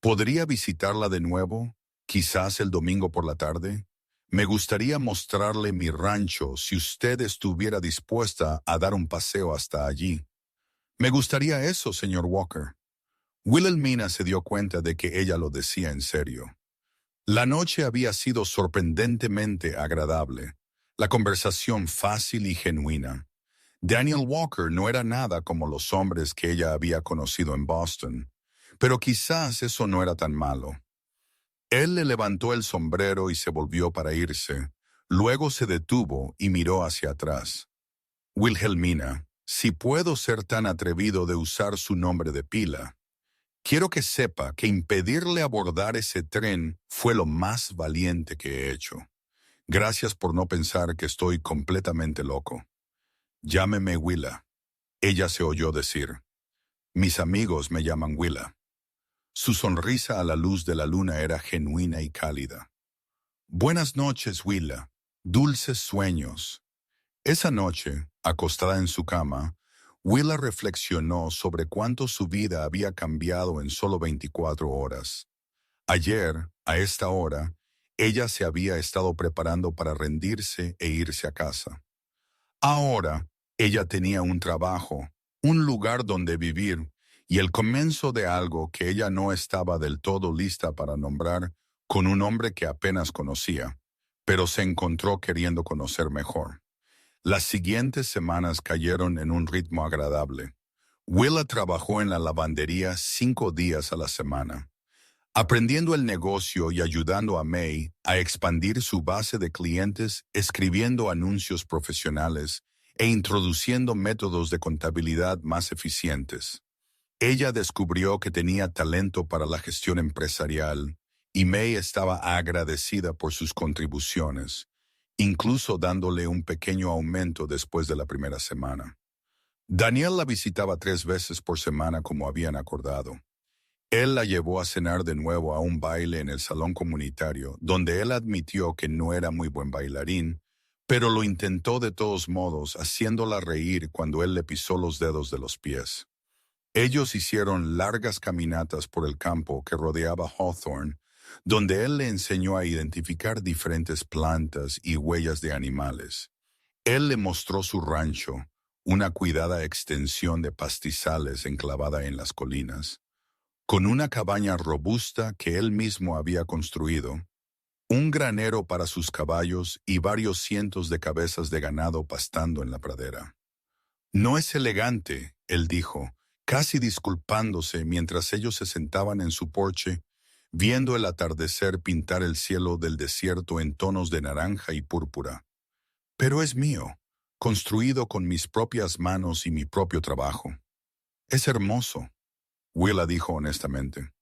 Speaker 1: ¿Podría visitarla de nuevo, quizás el domingo por la tarde? Me gustaría mostrarle mi rancho si usted estuviera dispuesta a dar un paseo hasta allí. Me gustaría eso, señor Walker. Wilhelmina se dio cuenta de que ella lo decía en serio. La noche había sido sorprendentemente agradable, la conversación fácil y genuina. Daniel Walker no era nada como los hombres que ella había conocido en Boston, pero quizás eso no era tan malo. Él le levantó el sombrero y se volvió para irse. Luego se detuvo y miró hacia atrás. Wilhelmina, si puedo ser tan atrevido de usar su nombre de pila, quiero que sepa que impedirle abordar ese tren fue lo más valiente que he hecho. Gracias por no pensar que estoy completamente loco. Llámeme Willa. Ella se oyó decir. Mis amigos me llaman Willa. Su sonrisa a la luz de la luna era genuina y cálida. Buenas noches, Willa. Dulces sueños. Esa noche, acostada en su cama, Willa reflexionó sobre cuánto su vida había cambiado en solo 24 horas. Ayer, a esta hora, ella se había estado preparando para rendirse e irse a casa. Ahora, ella tenía un trabajo, un lugar donde vivir y el comienzo de algo que ella no estaba del todo lista para nombrar con un hombre que apenas conocía, pero se encontró queriendo conocer mejor. Las siguientes semanas cayeron en un ritmo agradable. Willa trabajó en la lavandería 5 días a la semana, aprendiendo el negocio y ayudando a May a expandir su base de clientes, escribiendo anuncios profesionales e introduciendo métodos de contabilidad más eficientes. Ella descubrió que tenía talento para la gestión empresarial y May estaba agradecida por sus contribuciones, incluso dándole un pequeño aumento después de la primera semana. Daniel la visitaba 3 veces por semana como habían acordado. Él la llevó a cenar de nuevo a un baile en el salón comunitario, donde él admitió que no era muy buen bailarín, pero lo intentó de todos modos, haciéndola reír cuando él le pisó los dedos de los pies. Ellos hicieron largas caminatas por el campo que rodeaba Hawthorne, donde él le enseñó a identificar diferentes plantas y huellas de animales. Él le mostró su rancho, una cuidada extensión de pastizales enclavada en las colinas, con una cabaña robusta que él mismo había construido, un granero para sus caballos y varios cientos de cabezas de ganado pastando en la pradera. No es elegante, él dijo, casi disculpándose mientras ellos se sentaban en su porche, viendo el atardecer pintar el cielo del desierto en tonos de naranja y púrpura. Pero es mío, construido con mis propias manos y mi propio trabajo. Es hermoso, Willa dijo honestamente.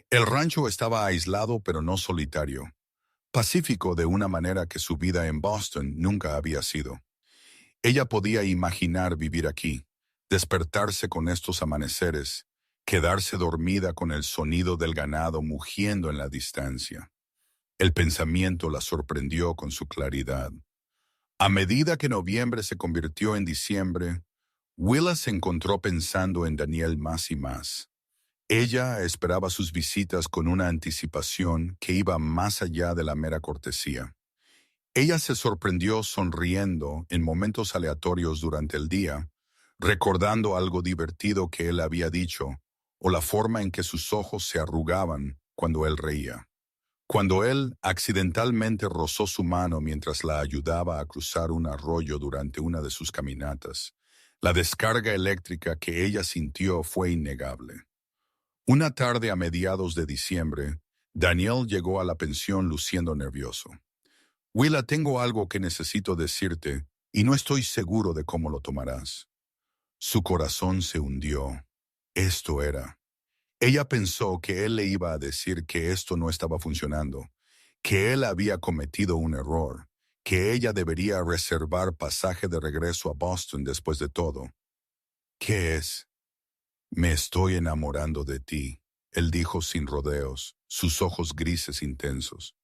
Speaker 1: El rancho estaba aislado pero no solitario, pacífico de una manera que su vida en Boston nunca había sido. Ella podía imaginar vivir aquí, despertarse con estos amaneceres, quedarse dormida con el sonido del ganado mugiendo en la distancia. El pensamiento la sorprendió con su claridad. A medida que noviembre se convirtió en diciembre, Willa se encontró pensando en Daniel más y más. Ella esperaba sus visitas con una anticipación que iba más allá de la mera cortesía. Ella se sorprendió sonriendo en momentos aleatorios durante el día, recordando algo divertido que él había dicho, o la forma en que sus ojos se arrugaban cuando él reía. Cuando él accidentalmente rozó su mano mientras la ayudaba a cruzar un arroyo durante una de sus caminatas, la descarga eléctrica que ella sintió fue innegable. Una tarde a mediados de diciembre, Daniel llegó a la pensión luciendo nervioso. Willa, tengo algo que necesito decirte y no estoy seguro de cómo lo tomarás. Su corazón se hundió. Esto era. Ella pensó que él le iba a decir que esto no estaba funcionando, que él había cometido un error, que ella debería reservar pasaje de regreso a Boston después de todo. ¿Qué es? Me estoy enamorando de ti, él dijo sin rodeos, sus ojos grises intensos.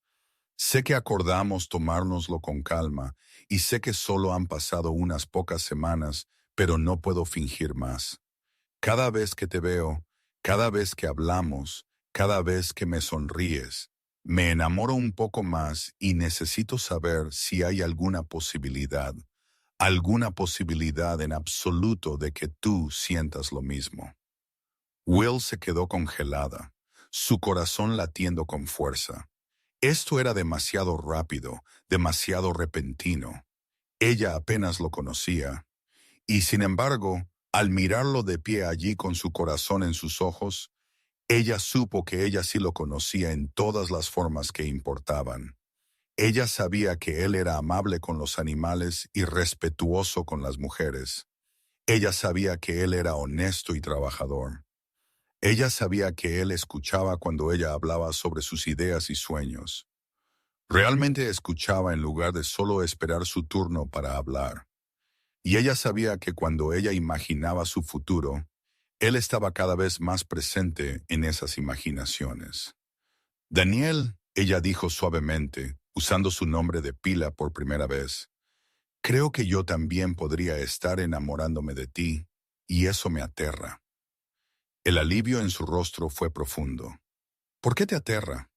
Speaker 1: Sé que acordamos tomárnoslo con calma y sé que solo han pasado unas pocas semanas, pero no puedo fingir más. Cada vez que te veo, cada vez que hablamos, cada vez que me sonríes, me enamoro un poco más y necesito saber si hay alguna posibilidad en absoluto de que tú sientas lo mismo. Will se quedó congelada, su corazón latiendo con fuerza. Esto era demasiado rápido, demasiado repentino. Ella apenas lo conocía. Y sin embargo, al mirarlo de pie allí con su corazón en sus ojos, ella supo que ella sí lo conocía en todas las formas que importaban. Ella sabía que él era amable con los animales y respetuoso con las mujeres. Ella sabía que él era honesto y trabajador. Ella sabía que él escuchaba cuando ella hablaba sobre sus ideas y sueños. Realmente escuchaba en lugar de solo esperar su turno para hablar. Y ella sabía que cuando ella imaginaba su futuro, él estaba cada vez más presente en esas imaginaciones. Daniel, ella dijo suavemente, usando su nombre de pila por primera vez, creo que yo también podría estar enamorándome de ti, y eso me aterra. El alivio en su rostro fue profundo. ¿Por qué te aterra?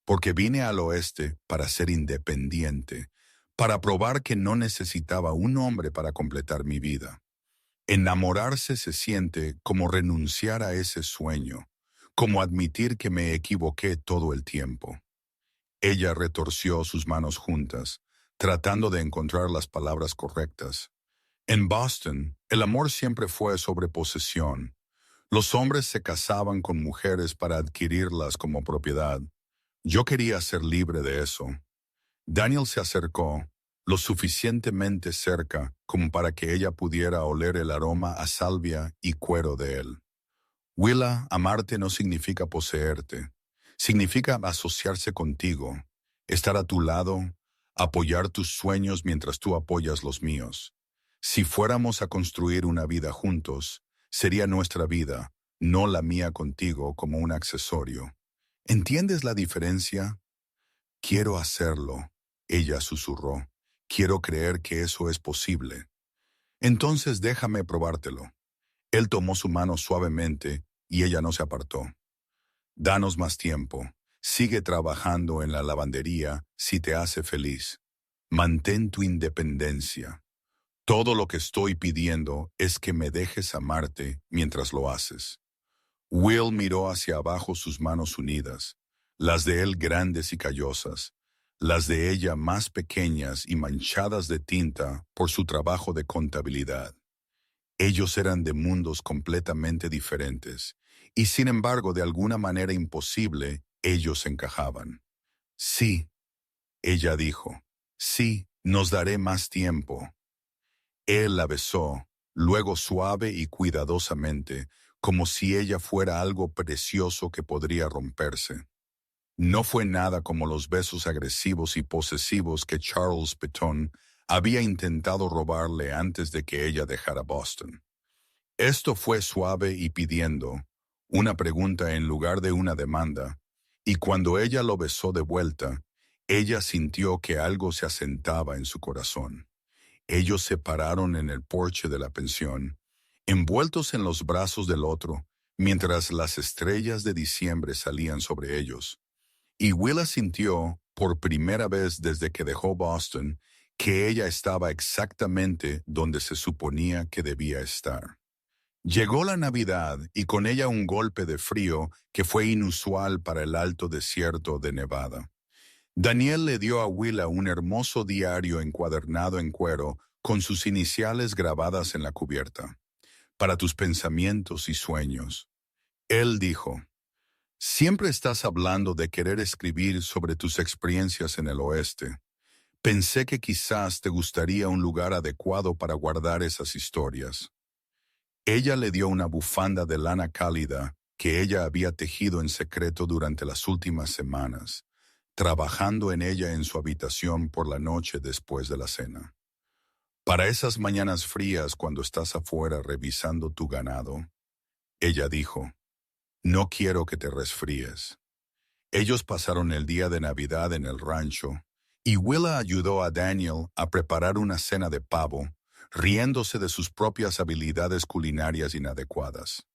Speaker 1: Porque vine al oeste para ser independiente, para probar que no necesitaba un hombre para completar mi vida. Enamorarse se siente como renunciar a ese sueño, como admitir que me equivoqué todo el tiempo. Ella retorció sus manos juntas, tratando de encontrar las palabras correctas. En Boston, el amor siempre fue sobre posesión. Los hombres se casaban con mujeres para adquirirlas como propiedad. Yo quería ser libre de eso. Daniel se acercó, lo suficientemente cerca como para que ella pudiera oler el aroma a salvia y cuero de él. Willa, amarte no significa poseerte. Significa asociarse contigo, estar a tu lado, apoyar tus sueños mientras tú apoyas los míos. Si fuéramos a construir una vida juntos, sería nuestra vida, no la mía contigo como un accesorio. ¿Entiendes la diferencia? Quiero hacerlo, ella susurró. Quiero creer que eso es posible. Entonces déjame probártelo. Él tomó su mano suavemente y ella no se apartó. Danos más tiempo. Sigue trabajando en la lavandería si te hace feliz. Mantén tu independencia. Todo lo que estoy pidiendo es que me dejes amarte mientras lo haces. Will miró hacia abajo sus manos unidas, las de él grandes y callosas, las de ella más pequeñas y manchadas de tinta por su trabajo de contabilidad. Ellos eran de mundos completamente diferentes, y sin embargo de alguna manera imposible, ellos encajaban. Sí, ella dijo, sí, nos daré más tiempo. Él la besó, luego suave y cuidadosamente, como si ella fuera algo precioso que podría romperse. No fue nada como los besos agresivos y posesivos que Charles Petton había intentado robarle antes de que ella dejara Boston. Esto fue suave y pidiendo, una pregunta en lugar de una demanda, y cuando ella lo besó de vuelta, ella sintió que algo se asentaba en su corazón. Ellos se pararon en el porche de la pensión, envueltos en los brazos del otro, mientras las estrellas de diciembre salían sobre ellos. Y Willa sintió, por primera vez desde que dejó Boston, que ella estaba exactamente donde se suponía que debía estar. Llegó la Navidad y con ella un golpe de frío que fue inusual para el alto desierto de Nevada. Daniel le dio a Willa un hermoso diario encuadernado en cuero con sus iniciales grabadas en la cubierta. Para tus pensamientos y sueños. Él dijo, siempre estás hablando de querer escribir sobre tus experiencias en el oeste. Pensé que quizás te gustaría un lugar adecuado para guardar esas historias. Ella le dio una bufanda de lana cálida que ella había tejido en secreto durante las últimas semanas, trabajando en ella en su habitación por la noche después de la cena. Para esas mañanas frías cuando estás afuera revisando tu ganado, ella dijo, no quiero que te resfríes. Ellos pasaron el día de Navidad en el rancho, y Willa ayudó a Daniel a preparar una cena de pavo, riéndose de sus propias habilidades culinarias inadecuadas.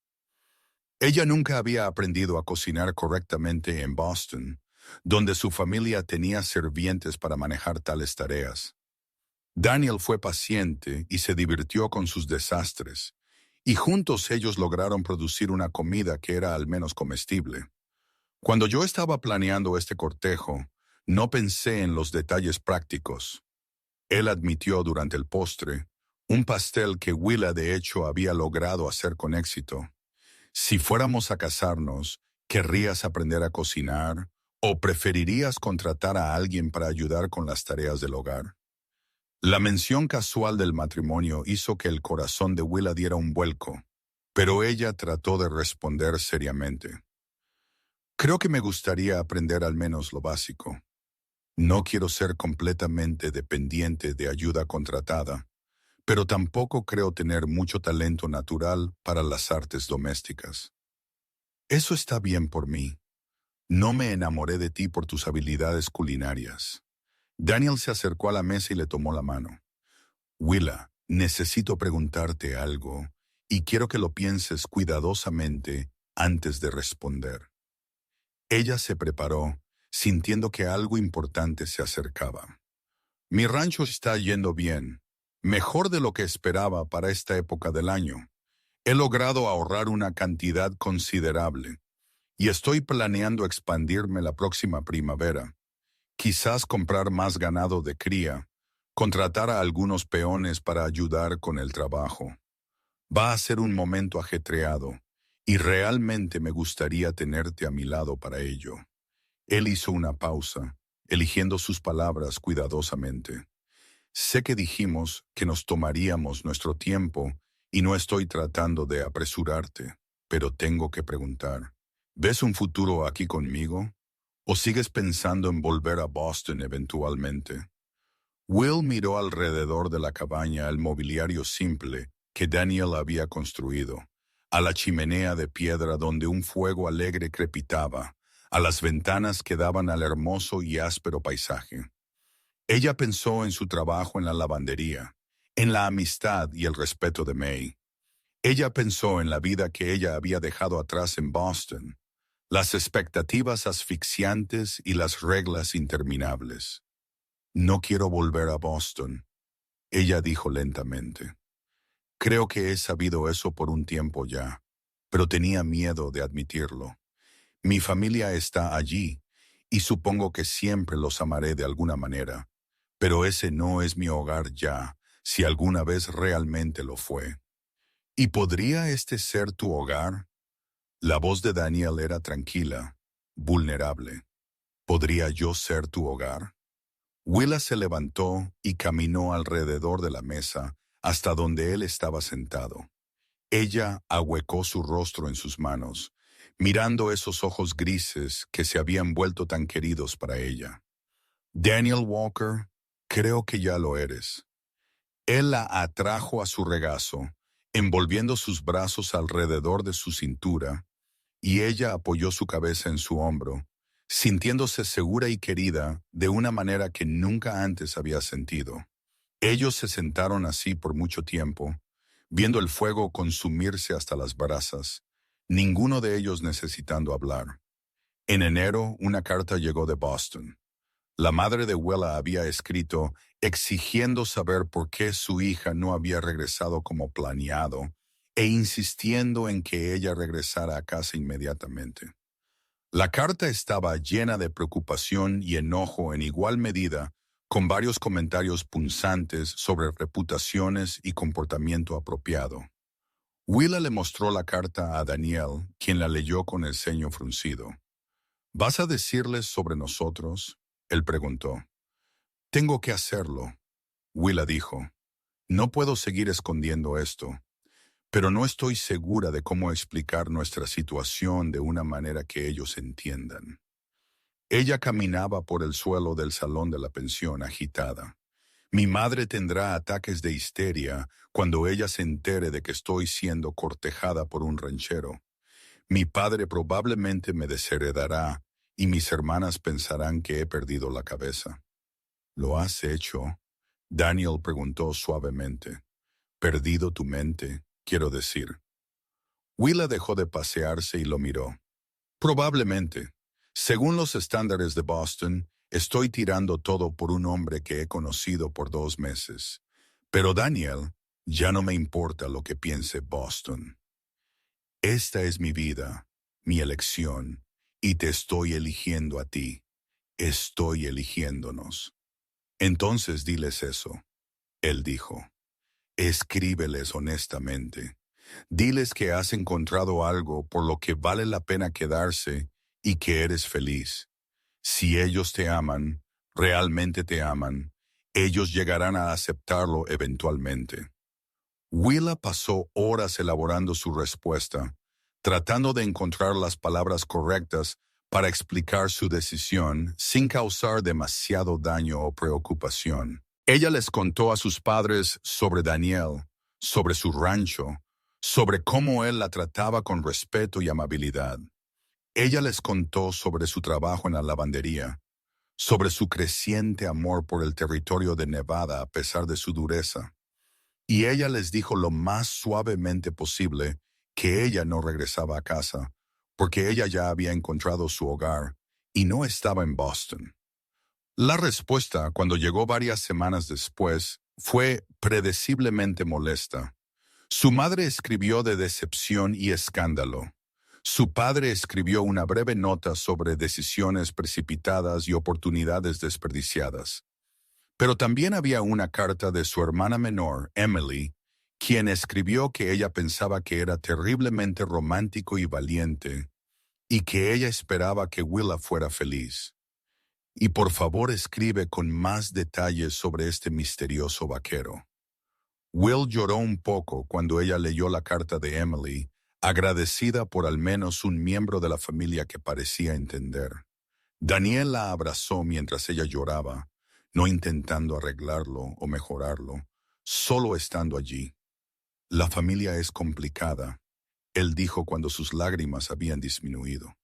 Speaker 1: Ella nunca había aprendido a cocinar correctamente en Boston, donde su familia tenía sirvientes para manejar tales tareas. Daniel fue paciente y se divirtió con sus desastres, y juntos ellos lograron producir una comida que era al menos comestible. Cuando yo estaba planeando este cortejo, no pensé en los detalles prácticos. Él admitió durante el postre, un pastel que Willa de hecho había logrado hacer con éxito. Si fuéramos a casarnos, ¿querrías aprender a cocinar o preferirías contratar a alguien para ayudar con las tareas del hogar? La mención casual del matrimonio hizo que el corazón de Willa diera un vuelco, pero ella trató de responder seriamente. Creo que me gustaría aprender al menos lo básico. No quiero ser completamente dependiente de ayuda contratada, pero tampoco creo tener mucho talento natural para las artes domésticas. Eso está bien por mí. No me enamoré de ti por tus habilidades culinarias. Daniel se acercó a la mesa y le tomó la mano. Willa, necesito preguntarte algo, y quiero que lo pienses cuidadosamente antes de responder. Ella se preparó, sintiendo que algo importante se acercaba. Mi rancho está yendo bien, mejor de lo que esperaba para esta época del año. He logrado ahorrar una cantidad considerable, y estoy planeando expandirme la próxima primavera. Quizás comprar más ganado de cría, contratar a algunos peones para ayudar con el trabajo. Va a ser un momento ajetreado, y realmente me gustaría tenerte a mi lado para ello. Él hizo una pausa, eligiendo sus palabras cuidadosamente. Sé que dijimos que nos tomaríamos nuestro tiempo y no estoy tratando de apresurarte, pero tengo que preguntar, ¿ves un futuro aquí conmigo? ¿O sigues pensando en volver a Boston eventualmente? Will miró alrededor de la cabaña al mobiliario simple que Daniel había construido, a la chimenea de piedra donde un fuego alegre crepitaba, a las ventanas que daban al hermoso y áspero paisaje. Ella pensó en su trabajo en la lavandería, en la amistad y el respeto de May. Ella pensó en la vida que ella había dejado atrás en Boston, las expectativas asfixiantes y las reglas interminables. No quiero volver a Boston, ella dijo lentamente. Creo que he sabido eso por un tiempo ya, pero tenía miedo de admitirlo. Mi familia está allí, y supongo que siempre los amaré de alguna manera, pero ese no es mi hogar ya, si alguna vez realmente lo fue. ¿Y podría este ser tu hogar? La voz de Daniel era tranquila, vulnerable. ¿Podría yo ser tu hogar? Willa se levantó y caminó alrededor de la mesa hasta donde él estaba sentado. Ella ahuecó su rostro en sus manos, mirando esos ojos grises que se habían vuelto tan queridos para ella. Daniel Walker, creo que ya lo eres. Él la atrajo a su regazo, envolviendo sus brazos alrededor de su cintura, y ella apoyó su cabeza en su hombro, sintiéndose segura y querida de una manera que nunca antes había sentido. Ellos se sentaron así por mucho tiempo, viendo el fuego consumirse hasta las brasas, ninguno de ellos necesitando hablar. En enero, una carta llegó de Boston. La madre de Willa había escrito exigiendo saber por qué su hija no había regresado como planeado e insistiendo en que ella regresara a casa inmediatamente. La carta estaba llena de preocupación y enojo en igual medida, con varios comentarios punzantes sobre reputaciones y comportamiento apropiado. Willa le mostró la carta a Daniel, quien la leyó con el ceño fruncido. ¿Vas a decirles sobre nosotros? Él preguntó. Tengo que hacerlo, Willa dijo. No puedo seguir escondiendo esto. pero no estoy segura de cómo explicar nuestra situación de una manera que ellos entiendan. Ella caminaba por el suelo del salón de la pensión agitada. Mi madre tendrá ataques de histeria cuando ella se entere de que estoy siendo cortejada por un ranchero. Mi padre probablemente me desheredará y mis hermanas pensarán que he perdido la cabeza. ¿Lo has hecho? Daniel preguntó suavemente. ¿Perdido tu mente? Quiero decir. Willa dejó de pasearse y lo miró. Probablemente. Según los estándares de Boston, estoy tirando todo por un hombre que he conocido por 2 meses. Pero Daniel, ya no me importa lo que piense Boston. Esta es mi vida, mi elección, y te estoy eligiendo a ti. Estoy eligiéndonos. Entonces diles eso. Él dijo. Escríbeles honestamente. Diles que has encontrado algo por lo que vale la pena quedarse y que eres feliz. Si ellos te aman, realmente te aman, ellos llegarán a aceptarlo eventualmente. Willa pasó horas elaborando su respuesta, tratando de encontrar las palabras correctas para explicar su decisión sin causar demasiado daño o preocupación. Ella les contó a sus padres sobre Daniel, sobre su rancho, sobre cómo él la trataba con respeto y amabilidad. Ella les contó sobre su trabajo en la lavandería, sobre su creciente amor por el territorio de Nevada a pesar de su dureza. Y ella les dijo lo más suavemente posible que ella no regresaba a casa, porque ella ya había encontrado su hogar y no estaba en Boston. La respuesta, cuando llegó varias semanas después, fue predeciblemente molesta. Su madre escribió de decepción y escándalo. Su padre escribió una breve nota sobre decisiones precipitadas y oportunidades desperdiciadas. Pero también había una carta de su hermana menor, Emily, quien escribió que ella pensaba que era terriblemente romántico y valiente, y que ella esperaba que Willa fuera feliz. Y por favor escribe con más detalles sobre este misterioso vaquero. Will lloró un poco cuando ella leyó la carta de Emily, agradecida por al menos un miembro de la familia que parecía entender. Daniel la abrazó mientras ella lloraba, no intentando arreglarlo o mejorarlo, solo estando allí. La familia es complicada, él dijo cuando sus lágrimas habían disminuido.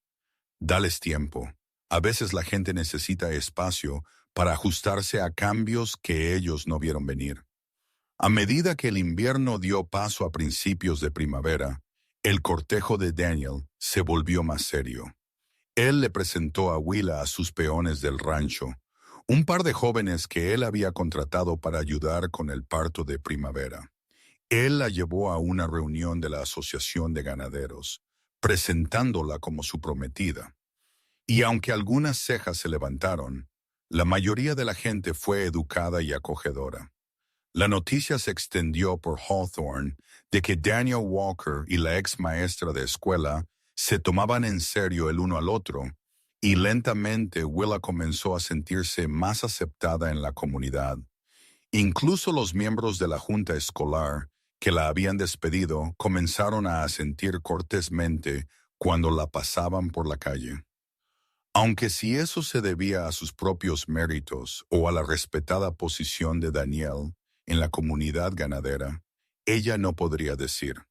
Speaker 1: Dales tiempo. A veces la gente necesita espacio para ajustarse a cambios que ellos no vieron venir. A medida que el invierno dio paso a principios de primavera, el cortejo de Daniel se volvió más serio. Él le presentó a Willa a sus peones del rancho, un par de jóvenes que él había contratado para ayudar con el parto de primavera. Él la llevó a una reunión de la Asociación de Ganaderos, presentándola como su prometida. Y aunque algunas cejas se levantaron, la mayoría de la gente fue educada y acogedora. La noticia se extendió por Hawthorne de que Daniel Walker y la ex maestra de escuela se tomaban en serio el uno al otro, y lentamente Willa comenzó a sentirse más aceptada en la comunidad. Incluso los miembros de la junta escolar, que la habían despedido, comenzaron a asentir cortésmente cuando la pasaban por la calle. Aunque si eso se debía a sus propios méritos o a la respetada posición de Daniel en la comunidad ganadera, ella no podría decir.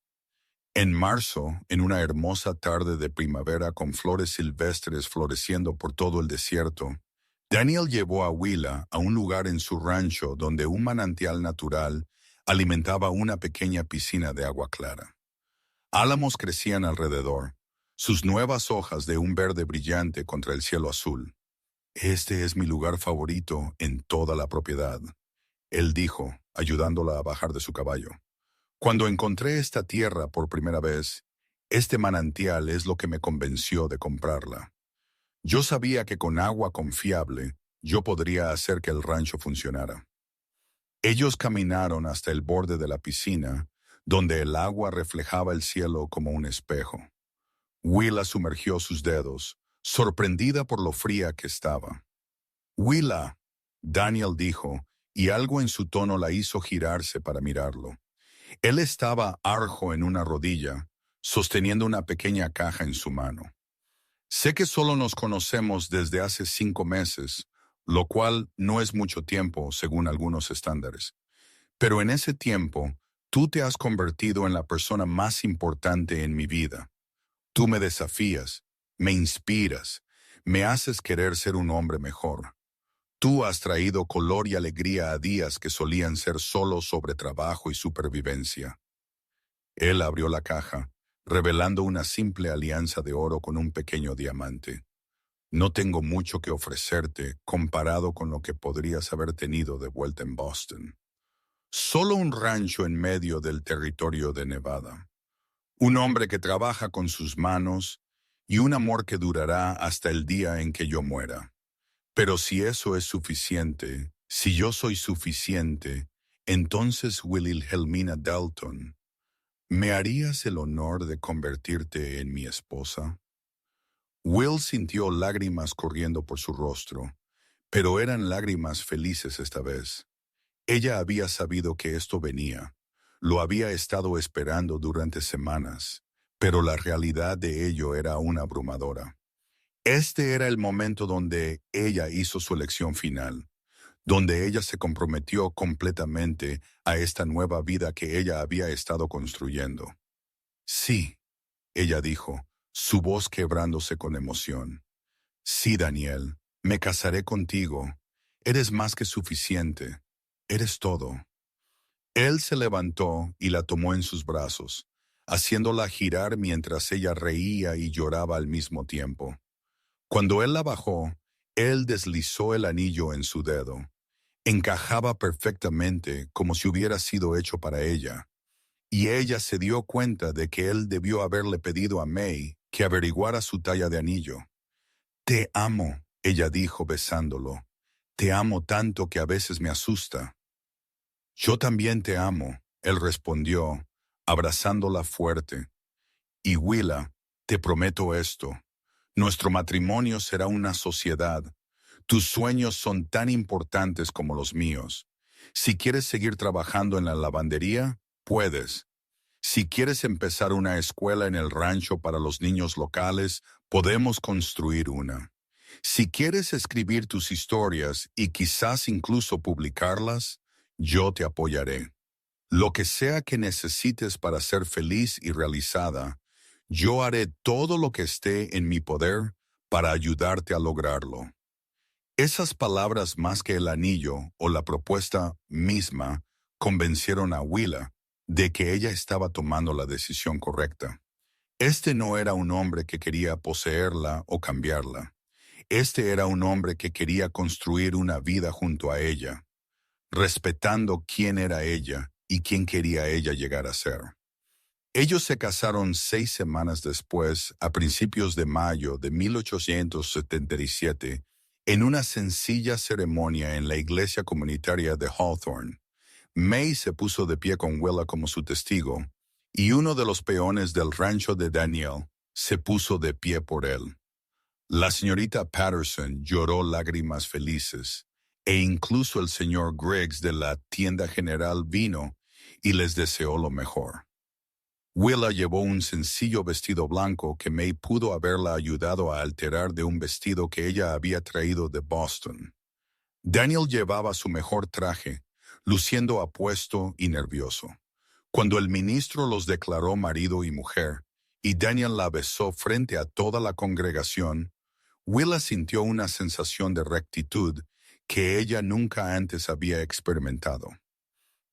Speaker 1: En marzo, en una hermosa tarde de primavera con flores silvestres floreciendo por todo el desierto, Daniel llevó a Willa a un lugar en su rancho donde un manantial natural alimentaba una pequeña piscina de agua clara. Álamos crecían alrededor, sus nuevas hojas de un verde brillante contra el cielo azul. Este es mi lugar favorito en toda la propiedad, él dijo, ayudándola a bajar de su caballo. Cuando encontré esta tierra por primera vez, este manantial es lo que me convenció de comprarla. Yo sabía que con agua confiable, yo podría hacer que el rancho funcionara. Ellos caminaron hasta el borde de la piscina, donde el agua reflejaba el cielo como un espejo. Willa sumergió sus dedos, sorprendida por lo fría que estaba. Willa, Daniel dijo, y algo en su tono la hizo girarse para mirarlo. Él estaba arjo en una rodilla, sosteniendo una pequeña caja en su mano. Sé que solo nos conocemos desde hace 5 meses, lo cual no es mucho tiempo según algunos estándares. Pero en ese tiempo, tú te has convertido en la persona más importante en mi vida. Tú me desafías, me inspiras, me haces querer ser un hombre mejor. Tú has traído color y alegría a días que solían ser solo sobre trabajo y supervivencia. Él abrió la caja, revelando una simple alianza de oro con un pequeño diamante. No tengo mucho que ofrecerte comparado con lo que podrías haber tenido de vuelta en Boston. Solo un rancho en medio del territorio de Nevada. Un hombre que trabaja con sus manos y un amor que durará hasta el día en que yo muera. Pero si eso es suficiente, si yo soy suficiente, entonces Wilhelmina Dalton, ¿me harías el honor de convertirte en mi esposa? Will sintió lágrimas corriendo por su rostro, pero eran lágrimas felices esta vez. Ella había sabido que esto venía. Lo había estado esperando durante semanas, pero la realidad de ello era aún abrumadora. Este era el momento donde ella hizo su elección final, donde ella se comprometió completamente a esta nueva vida que ella había estado construyendo. Sí, ella dijo, su voz quebrándose con emoción. Sí, Daniel, me casaré contigo. Eres más que suficiente. Eres todo. Él se levantó y la tomó en sus brazos, haciéndola girar mientras ella reía y lloraba al mismo tiempo. Cuando él la bajó, él deslizó el anillo en su dedo. Encajaba perfectamente como si hubiera sido hecho para ella. Y ella se dio cuenta de que él debió haberle pedido a May que averiguara su talla de anillo. Te amo, ella dijo besándolo. Te amo tanto que a veces me asusta. Yo también te amo, él respondió, abrazándola fuerte. Y Willa, te prometo esto. Nuestro matrimonio será una sociedad. Tus sueños son tan importantes como los míos. Si quieres seguir trabajando en la lavandería, puedes. Si quieres empezar una escuela en el rancho para los niños locales, podemos construir una. Si quieres escribir tus historias y quizás incluso publicarlas, yo te apoyaré. Lo que sea que necesites para ser feliz y realizada, yo haré todo lo que esté en mi poder para ayudarte a lograrlo. Esas palabras más que el anillo o la propuesta misma convencieron a Willa de que ella estaba tomando la decisión correcta. Este no era un hombre que quería poseerla o cambiarla. Este era un hombre que quería construir una vida junto a ella, respetando quién era ella y quién quería ella llegar a ser. Ellos se casaron 6 semanas después, a principios de mayo de 1877, en una sencilla ceremonia en la iglesia comunitaria de Hawthorne. May se puso de pie con Willa como su testigo, y uno de los peones del rancho de Daniel se puso de pie por él. La señorita Patterson lloró lágrimas felices, e incluso el señor Griggs de la tienda general vino y les deseó lo mejor. Willa llevó un sencillo vestido blanco que May pudo haberla ayudado a alterar de un vestido que ella había traído de Boston. Daniel llevaba su mejor traje, luciendo apuesto y nervioso. Cuando el ministro los declaró marido y mujer, y Daniel la besó frente a toda la congregación, Willa sintió una sensación de rectitud que ella nunca antes había experimentado.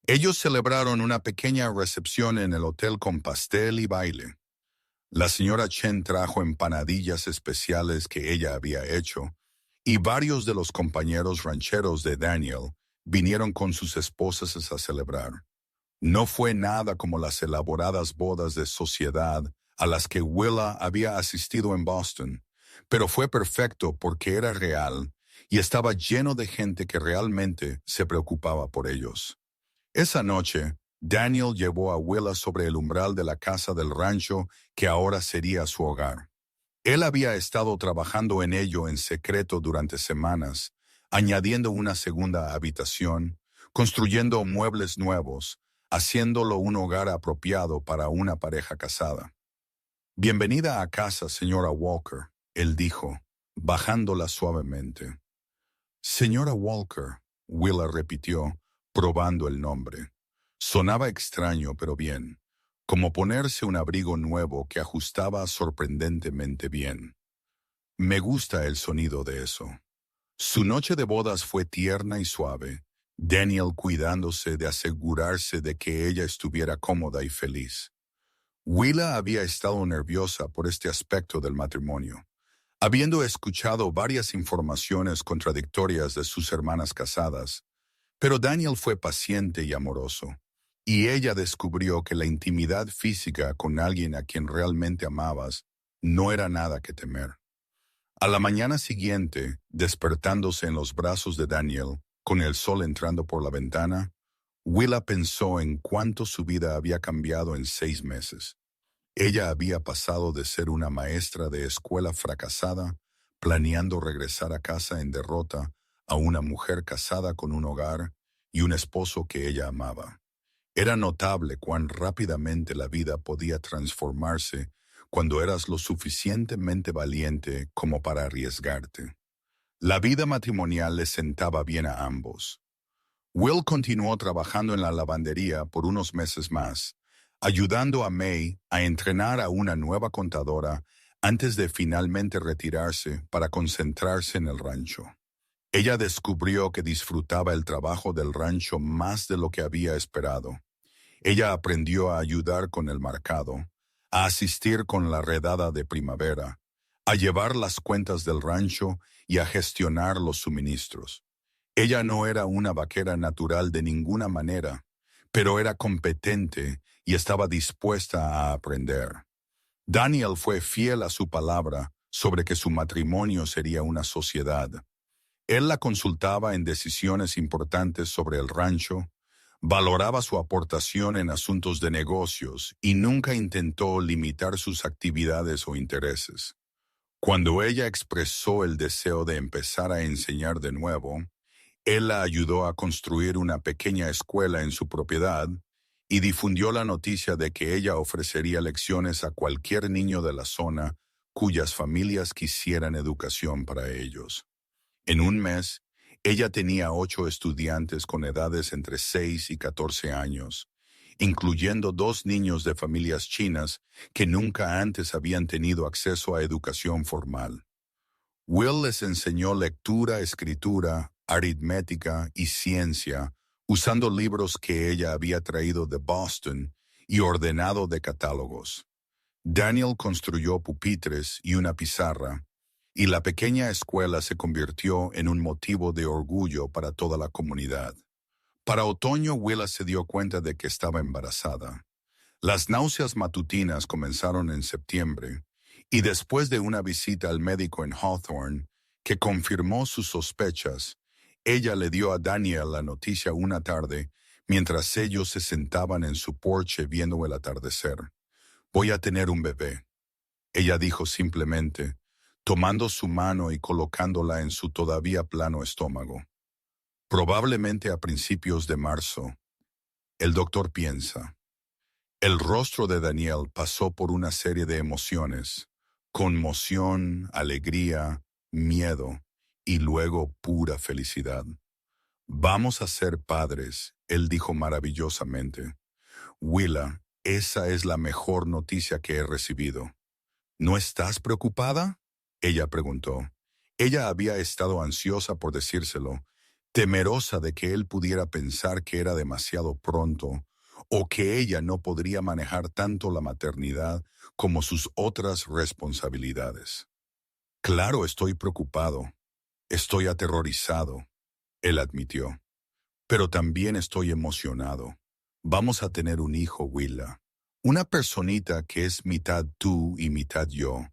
Speaker 1: Ellos celebraron una pequeña recepción en el hotel con pastel y baile. La señora Chen trajo empanadillas especiales que ella había hecho, y varios de los compañeros rancheros de Daniel vinieron con sus esposas a celebrar. No fue nada como las elaboradas bodas de sociedad a las que Willa había asistido en Boston, pero fue perfecto porque era real y estaba lleno de gente que realmente se preocupaba por ellos. Esa noche, Daniel llevó a Willa sobre el umbral de la casa del rancho que ahora sería su hogar. Él había estado trabajando en ello en secreto durante semanas, añadiendo una segunda habitación, construyendo muebles nuevos, haciéndolo un hogar apropiado para una pareja casada. Bienvenida a casa, señora Walker, él dijo, bajándola suavemente. Señora Walker, Willa repitió, probando el nombre. Sonaba extraño, pero bien, como ponerse un abrigo nuevo que ajustaba sorprendentemente bien. Me gusta el sonido de eso. Su noche de bodas fue tierna y suave, Daniel cuidándose de asegurarse de que ella estuviera cómoda y feliz. Willa había estado nerviosa por este aspecto del matrimonio, habiendo escuchado varias informaciones contradictorias de sus hermanas casadas, pero Daniel fue paciente y amoroso, y ella descubrió que la intimidad física con alguien a quien realmente amabas no era nada que temer. A la mañana siguiente, despertándose en los brazos de Daniel, con el sol entrando por la ventana, Willa pensó en cuánto su vida había cambiado en 6 meses. Ella había pasado de ser una maestra de escuela fracasada, planeando regresar a casa en derrota, a una mujer casada con un hogar y un esposo que ella amaba. Era notable cuán rápidamente la vida podía transformarse cuando eras lo suficientemente valiente como para arriesgarte. La vida matrimonial les sentaba bien a ambos. Will continuó trabajando en la lavandería por unos meses más, ayudando a May a entrenar a una nueva contadora antes de finalmente retirarse para concentrarse en el rancho. Ella descubrió que disfrutaba el trabajo del rancho más de lo que había esperado. Ella aprendió a ayudar con el marcado, a asistir con la redada de primavera, a llevar las cuentas del rancho y a gestionar los suministros. Ella no era una vaquera natural de ninguna manera, pero era competente y estaba dispuesta a aprender. Daniel fue fiel a su palabra sobre que su matrimonio sería una sociedad. Él la consultaba en decisiones importantes sobre el rancho, valoraba su aportación en asuntos de negocios y nunca intentó limitar sus actividades o intereses. Cuando ella expresó el deseo de empezar a enseñar de nuevo, él la ayudó a construir una pequeña escuela en su propiedad y difundió la noticia de que ella ofrecería lecciones a cualquier niño de la zona cuyas familias quisieran educación para ellos. En un mes, ella tenía 8 estudiantes con edades entre 6 y 14 años, incluyendo 2 niños de familias chinas que nunca antes habían tenido acceso a educación formal. Will les enseñó lectura, escritura, aritmética y ciencia, usando libros que ella había traído de Boston y ordenado de catálogos. Daniel construyó pupitres y una pizarra, y la pequeña escuela se convirtió en un motivo de orgullo para toda la comunidad. Para otoño, Willa se dio cuenta de que estaba embarazada. Las náuseas matutinas comenzaron en septiembre, y después de una visita al médico en Hawthorne, que confirmó sus sospechas, ella le dio a Daniel la noticia una tarde mientras ellos se sentaban en su porche viendo el atardecer. «Voy a tener un bebé», ella dijo simplemente, tomando su mano y colocándola en su todavía plano estómago. «Probablemente a principios de marzo», el doctor piensa. El rostro de Daniel pasó por una serie de emociones: conmoción, alegría, miedo y luego pura felicidad. «Vamos a ser padres», él dijo maravillosamente. «Willa, esa es la mejor noticia que he recibido». «¿No estás preocupada?», ella preguntó. Ella había estado ansiosa por decírselo, temerosa de que él pudiera pensar que era demasiado pronto o que ella no podría manejar tanto la maternidad como sus otras responsabilidades. «Claro, estoy preocupado. Estoy aterrorizado», él admitió. «Pero también estoy emocionado. Vamos a tener un hijo, Willa. Una personita que es mitad tú y mitad yo.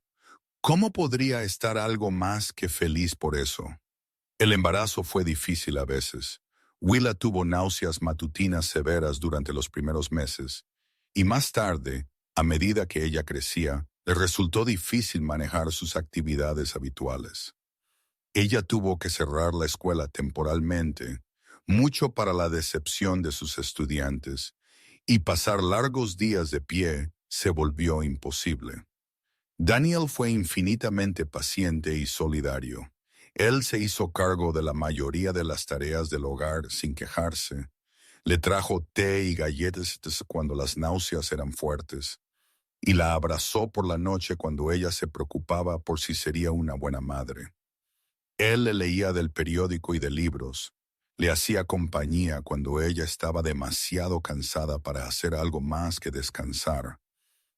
Speaker 1: ¿Cómo podría estar algo más que feliz por eso?» El embarazo fue difícil a veces. Willa tuvo náuseas matutinas severas durante los primeros meses, y más tarde, a medida que ella crecía, le resultó difícil manejar sus actividades habituales. Ella tuvo que cerrar la escuela temporalmente, mucho para la decepción de sus estudiantes, y pasar largos días de pie se volvió imposible. Daniel fue infinitamente paciente y solidario. Él se hizo cargo de la mayoría de las tareas del hogar sin quejarse. Le trajo té y galletas cuando las náuseas eran fuertes, y la abrazó por la noche cuando ella se preocupaba por si sería una buena madre. Él le leía del periódico y de libros, le hacía compañía cuando ella estaba demasiado cansada para hacer algo más que descansar,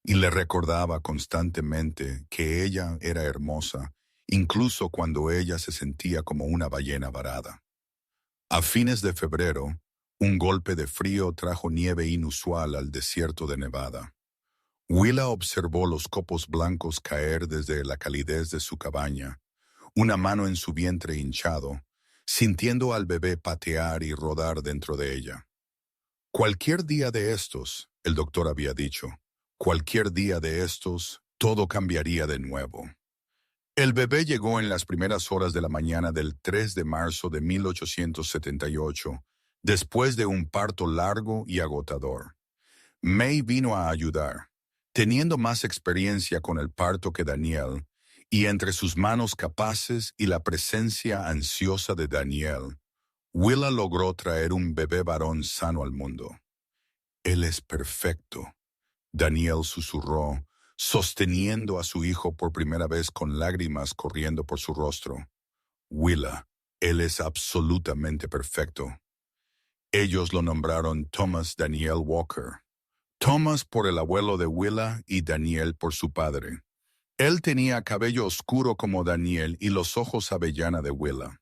Speaker 1: y le recordaba constantemente que ella era hermosa, incluso cuando ella se sentía como una ballena varada. A fines de febrero, un golpe de frío trajo nieve inusual al desierto de Nevada. Willa observó los copos blancos caer desde la calidez de su cabaña, una mano en su vientre hinchado, sintiendo al bebé patear y rodar dentro de ella. Cualquier día de estos, el doctor había dicho, cualquier día de estos, todo cambiaría de nuevo. El bebé llegó en las primeras horas de la mañana del 3 de marzo de 1878, después de un parto largo y agotador. May vino a ayudar, teniendo más experiencia con el parto que Daniel, y entre sus manos capaces y la presencia ansiosa de Daniel, Willa logró traer un bebé varón sano al mundo. Él es perfecto, Daniel susurró, sosteniendo a su hijo por primera vez con lágrimas corriendo por su rostro. Willa, él es absolutamente perfecto. Ellos lo nombraron Thomas Daniel Walker. Thomas por el abuelo de Willa y Daniel por su padre. Él tenía cabello oscuro como Daniel y los ojos avellana de Willa.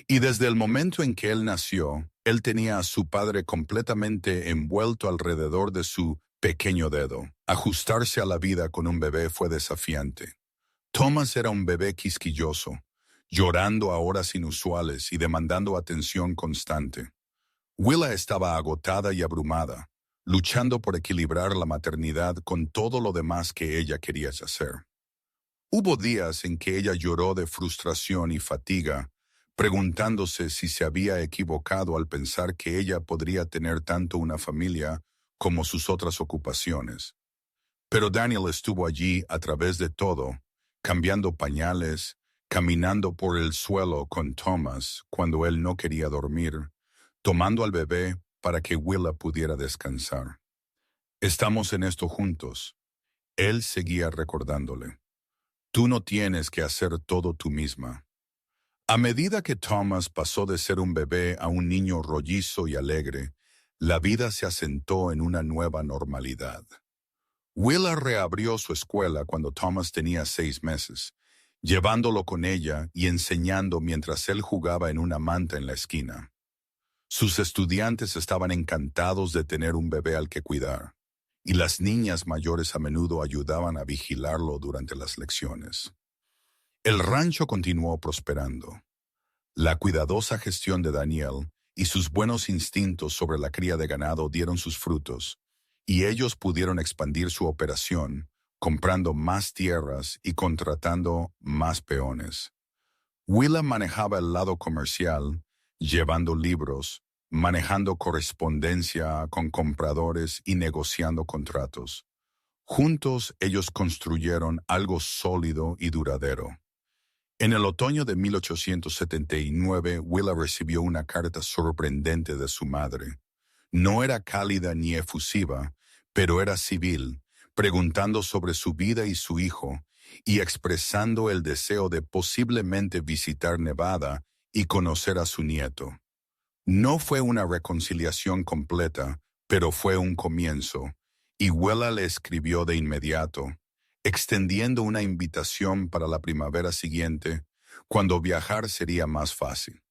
Speaker 1: Y desde el momento en que él nació, él tenía a su padre completamente envuelto alrededor de su pequeño dedo. Ajustarse a la vida con un bebé fue desafiante. Thomas era un bebé quisquilloso, llorando a horas inusuales y demandando atención constante. Willa estaba agotada y abrumada, luchando por equilibrar la maternidad con todo lo demás que ella quería hacer. Hubo días en que ella lloró de frustración y fatiga, preguntándose si se había equivocado al pensar que ella podría tener tanto una familia como sus otras ocupaciones. Pero Daniel estuvo allí a través de todo, cambiando pañales, caminando por el suelo con Thomas cuando él no quería dormir, tomando al bebé para que Willa pudiera descansar. Estamos en esto juntos. Él seguía recordándole. Tú no tienes que hacer todo tú misma. A medida que Thomas pasó de ser un bebé a un niño rollizo y alegre, la vida se asentó en una nueva normalidad. Willa reabrió su escuela cuando Thomas tenía 6 meses, llevándolo con ella y enseñando mientras él jugaba en una manta en la esquina. Sus estudiantes estaban encantados de tener un bebé al que cuidar, y las niñas mayores a menudo ayudaban a vigilarlo durante las lecciones. El rancho continuó prosperando. La cuidadosa gestión de Daniel y sus buenos instintos sobre la cría de ganado dieron sus frutos, y ellos pudieron expandir su operación, comprando más tierras y contratando más peones. Willa manejaba el lado comercial, llevando libros, manejando correspondencia con compradores y negociando contratos. Juntos ellos construyeron algo sólido y duradero. En el otoño de 1879, Willa recibió una carta sorprendente de su madre. No era cálida ni efusiva, pero era civil, preguntando sobre su vida y su hijo, y expresando el deseo de posiblemente visitar Nevada y conocer a su nieto. No fue una reconciliación completa, pero fue un comienzo, y Willa le escribió de inmediato, extendiendo una invitación para la primavera siguiente, cuando viajar sería más fácil.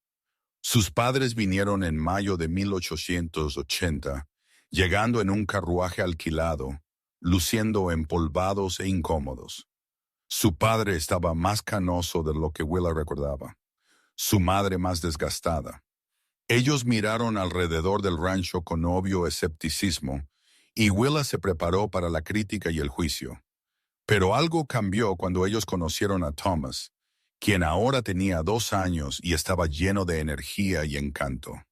Speaker 1: Sus padres vinieron en mayo de 1880, llegando en un carruaje alquilado, luciendo empolvados e incómodos. Su padre estaba más canoso de lo que Willa recordaba, su madre más desgastada. Ellos miraron alrededor del rancho con obvio escepticismo, y Willa se preparó para la crítica y el juicio. Pero algo cambió cuando ellos conocieron a Thomas, quien ahora tenía 2 años y estaba lleno de energía y encanto.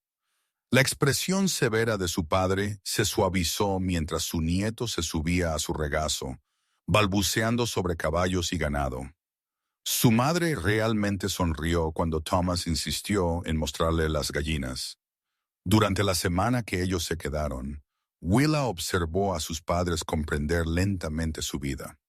Speaker 1: La expresión severa de su padre se suavizó mientras su nieto se subía a su regazo, balbuceando sobre caballos y ganado. Su madre realmente sonrió cuando Thomas insistió en mostrarle las gallinas. Durante la semana que ellos se quedaron, Willa observó a sus padres comprender lentamente su vida.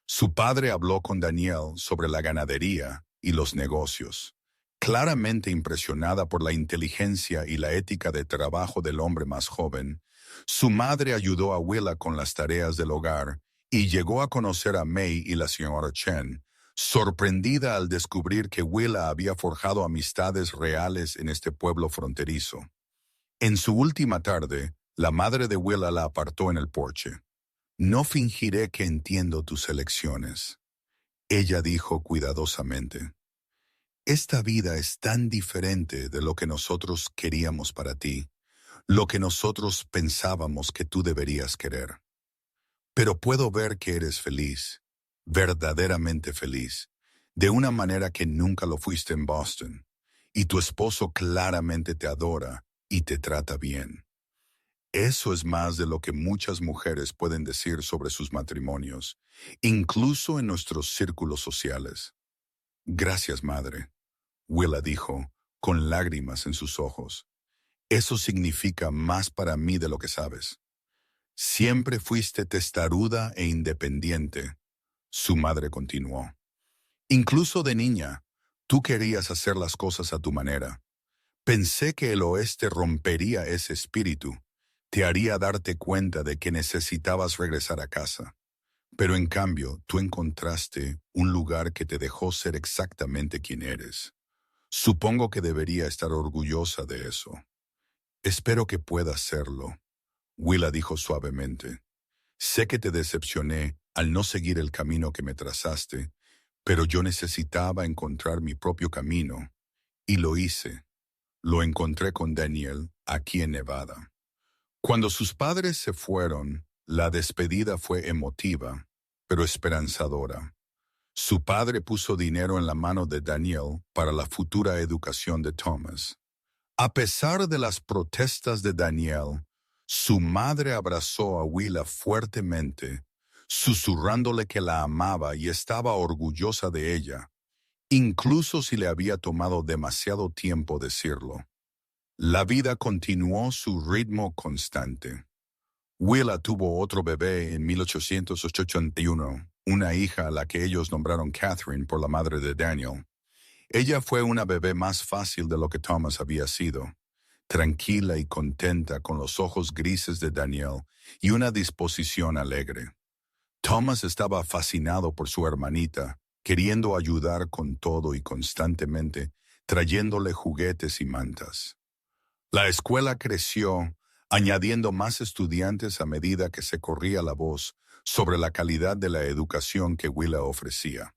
Speaker 1: Su padre habló con Danielle sobre la ganadería y los negocios, claramente impresionada por la inteligencia y la ética de trabajo del hombre más joven. Su madre ayudó a Willa con las tareas del hogar y llegó a conocer a May y la señora Chen, sorprendida al descubrir que Willa había forjado amistades reales en este pueblo fronterizo. En su última tarde, la madre de Willa la apartó en el porche. «No fingiré que entiendo tus elecciones», ella dijo cuidadosamente. «Esta vida es tan diferente de lo que nosotros queríamos para ti, lo que nosotros pensábamos que tú deberías querer. Pero puedo ver que eres feliz, verdaderamente feliz, de una manera que nunca lo fuiste en Boston, y tu esposo claramente te adora y te trata bien. Eso es más de lo que muchas mujeres pueden decir sobre sus matrimonios, incluso en nuestros círculos sociales». «Gracias, madre», Willa dijo, con lágrimas en sus ojos. «Eso significa más para mí de lo que sabes». «Siempre fuiste testaruda e independiente», su madre continuó. «Incluso de niña, tú querías hacer las cosas a tu manera. Pensé que el oeste rompería ese espíritu, te haría darte cuenta de que necesitabas regresar a casa. Pero en cambio, tú encontraste un lugar que te dejó ser exactamente quien eres. Supongo que debería estar orgullosa de eso». «Espero que puedas serlo», Willa dijo suavemente. «Sé que te decepcioné al no seguir el camino que me trazaste, pero yo necesitaba encontrar mi propio camino, y lo hice. Lo encontré con Danielle aquí en Nevada». Cuando sus padres se fueron, la despedida fue emotiva, pero esperanzadora. Su padre puso dinero en la mano de Danielle para la futura educación de Thomas. A pesar de las protestas de Danielle, su madre abrazó a Willa fuertemente, susurrándole que la amaba y estaba orgullosa de ella, incluso si le había tomado demasiado tiempo decirlo. La vida continuó su ritmo constante. Willa tuvo otro bebé en 1881, una hija a la que ellos nombraron Catherine por la madre de Daniel. Ella fue una bebé más fácil de lo que Thomas había sido, tranquila y contenta con los ojos grises de Daniel y una disposición alegre. Thomas estaba fascinado por su hermanita, queriendo ayudar con todo y constantemente, trayéndole juguetes y mantas. La escuela creció, añadiendo más estudiantes a medida que se corría la voz sobre la calidad de la educación que Willa ofrecía.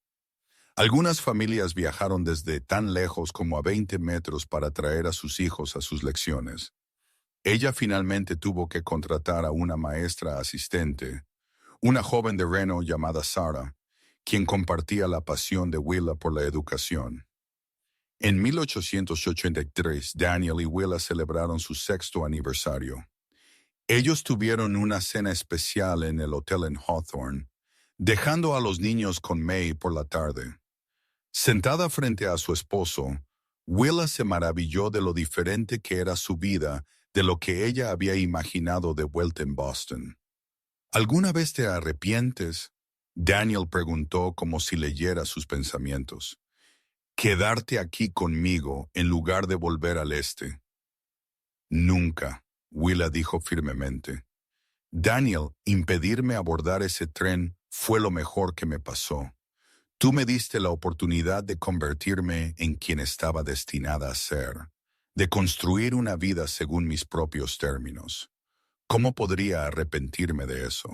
Speaker 1: Algunas familias viajaron desde tan lejos como a 20 metros para traer a sus hijos a sus lecciones. Ella finalmente tuvo que contratar a una maestra asistente, una joven de Reno llamada Sarah, quien compartía la pasión de Willa por la educación. En 1883, Daniel y Willa celebraron su 6º aniversario. Ellos tuvieron una cena especial en el hotel en Hawthorne, dejando a los niños con May por la tarde. Sentada frente a su esposo, Willa se maravilló de lo diferente que era su vida de lo que ella había imaginado de vuelta en Boston. «¿Alguna vez te arrepientes?», Daniel preguntó como si leyera sus pensamientos. «¿Quedarte aquí conmigo en lugar de volver al este?» «Nunca», Willa dijo firmemente. «Daniel, impedirme abordar ese tren fue lo mejor que me pasó. Tú me diste la oportunidad de convertirme en quien estaba destinada a ser, de construir una vida según mis propios términos. ¿Cómo podría arrepentirme de eso?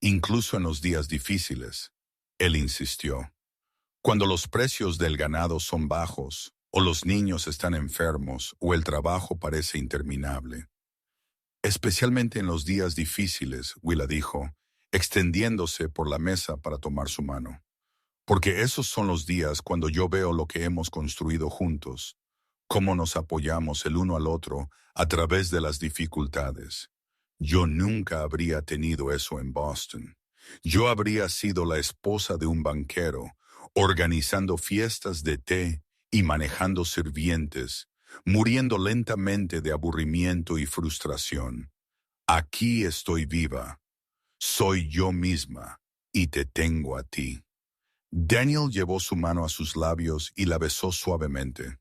Speaker 1: Incluso en los días difíciles», él insistió. «Cuando los precios del ganado son bajos, o los niños están enfermos, o el trabajo parece interminable». «Especialmente en los días difíciles», Willa dijo, extendiéndose por la mesa para tomar su mano. «Porque esos son los días cuando yo veo lo que hemos construido juntos, cómo nos apoyamos el uno al otro a través de las dificultades. Yo nunca habría tenido eso en Boston. Yo habría sido la esposa de un banquero, organizando fiestas de té y manejando sirvientes, muriendo lentamente de aburrimiento y frustración. Aquí estoy viva. Soy yo misma y te tengo a ti. Daniel llevó su mano a sus labios y la besó suavemente.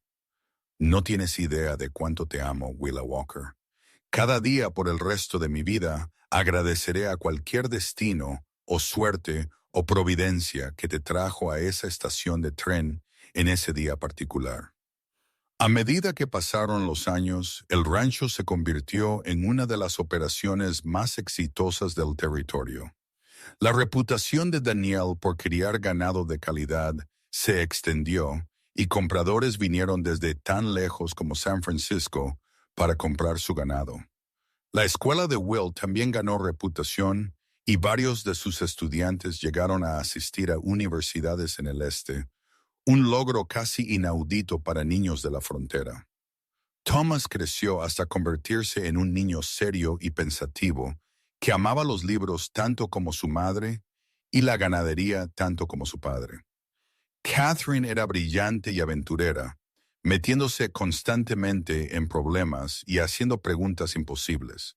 Speaker 1: No tienes idea de cuánto te amo, Willa Walker. Cada día por el resto de mi vida agradeceré a cualquier destino o suerte o providencia que te trajo a esa estación de tren en ese día particular. A medida que pasaron los años, el rancho se convirtió en una de las operaciones más exitosas del territorio. La reputación de Daniel por criar ganado de calidad se extendió y compradores vinieron desde tan lejos como San Francisco para comprar su ganado. La escuela de Will también ganó reputación y varios de sus estudiantes llegaron a asistir a universidades en el este, un logro casi inaudito para niños de la frontera. Thomas creció hasta convertirse en un niño serio y pensativo, que amaba los libros tanto como su madre y la ganadería tanto como su padre. Catherine era brillante y aventurera, metiéndose constantemente en problemas y haciendo preguntas imposibles.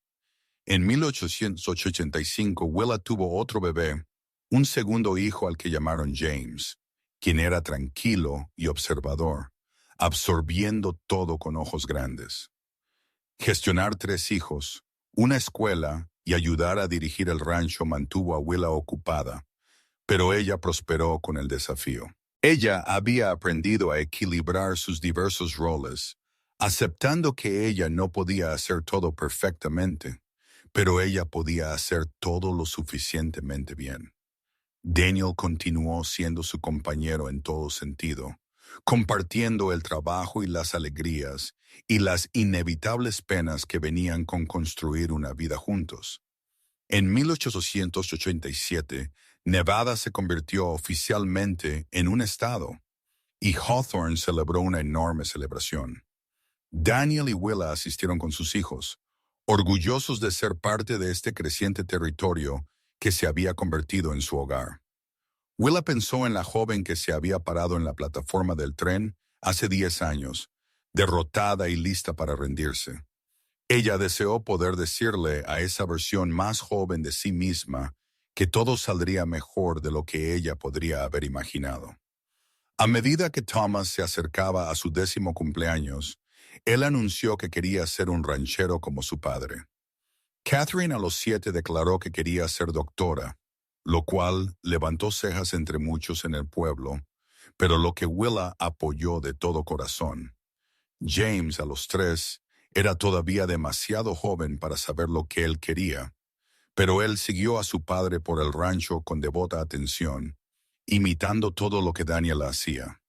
Speaker 1: En 1885, Willa tuvo otro bebé, un segundo hijo al que llamaron James, quien era tranquilo y observador, absorbiendo todo con ojos grandes. Gestionar 3 hijos, una escuela y ayudar a dirigir el rancho mantuvo a Willa ocupada, pero ella prosperó con el desafío. Ella había aprendido a equilibrar sus diversos roles, aceptando que ella no podía hacer todo perfectamente, pero ella podía hacer todo lo suficientemente bien. Daniel continuó siendo su compañero en todo sentido, compartiendo el trabajo y las alegrías y las inevitables penas que venían con construir una vida juntos. En 1887, Nevada se convirtió oficialmente en un estado, y Hawthorne celebró una enorme celebración. Daniel y Willa asistieron con sus hijos, orgullosos de ser parte de este creciente territorio que se había convertido en su hogar. Willa pensó en la joven que se había parado en la plataforma del tren hace 10 años, derrotada y lista para rendirse. Ella deseó poder decirle a esa versión más joven de sí misma que todo saldría mejor de lo que ella podría haber imaginado. A medida que Thomas se acercaba a su 10º cumpleaños, él anunció que quería ser un ranchero como su padre. Catherine a los 7 declaró que quería ser doctora, lo cual levantó cejas entre muchos en el pueblo, pero lo que Willa apoyó de todo corazón. James a los 3 era todavía demasiado joven para saber lo que él quería, pero él siguió a su padre por el rancho con devota atención, imitando todo lo que Daniel hacía.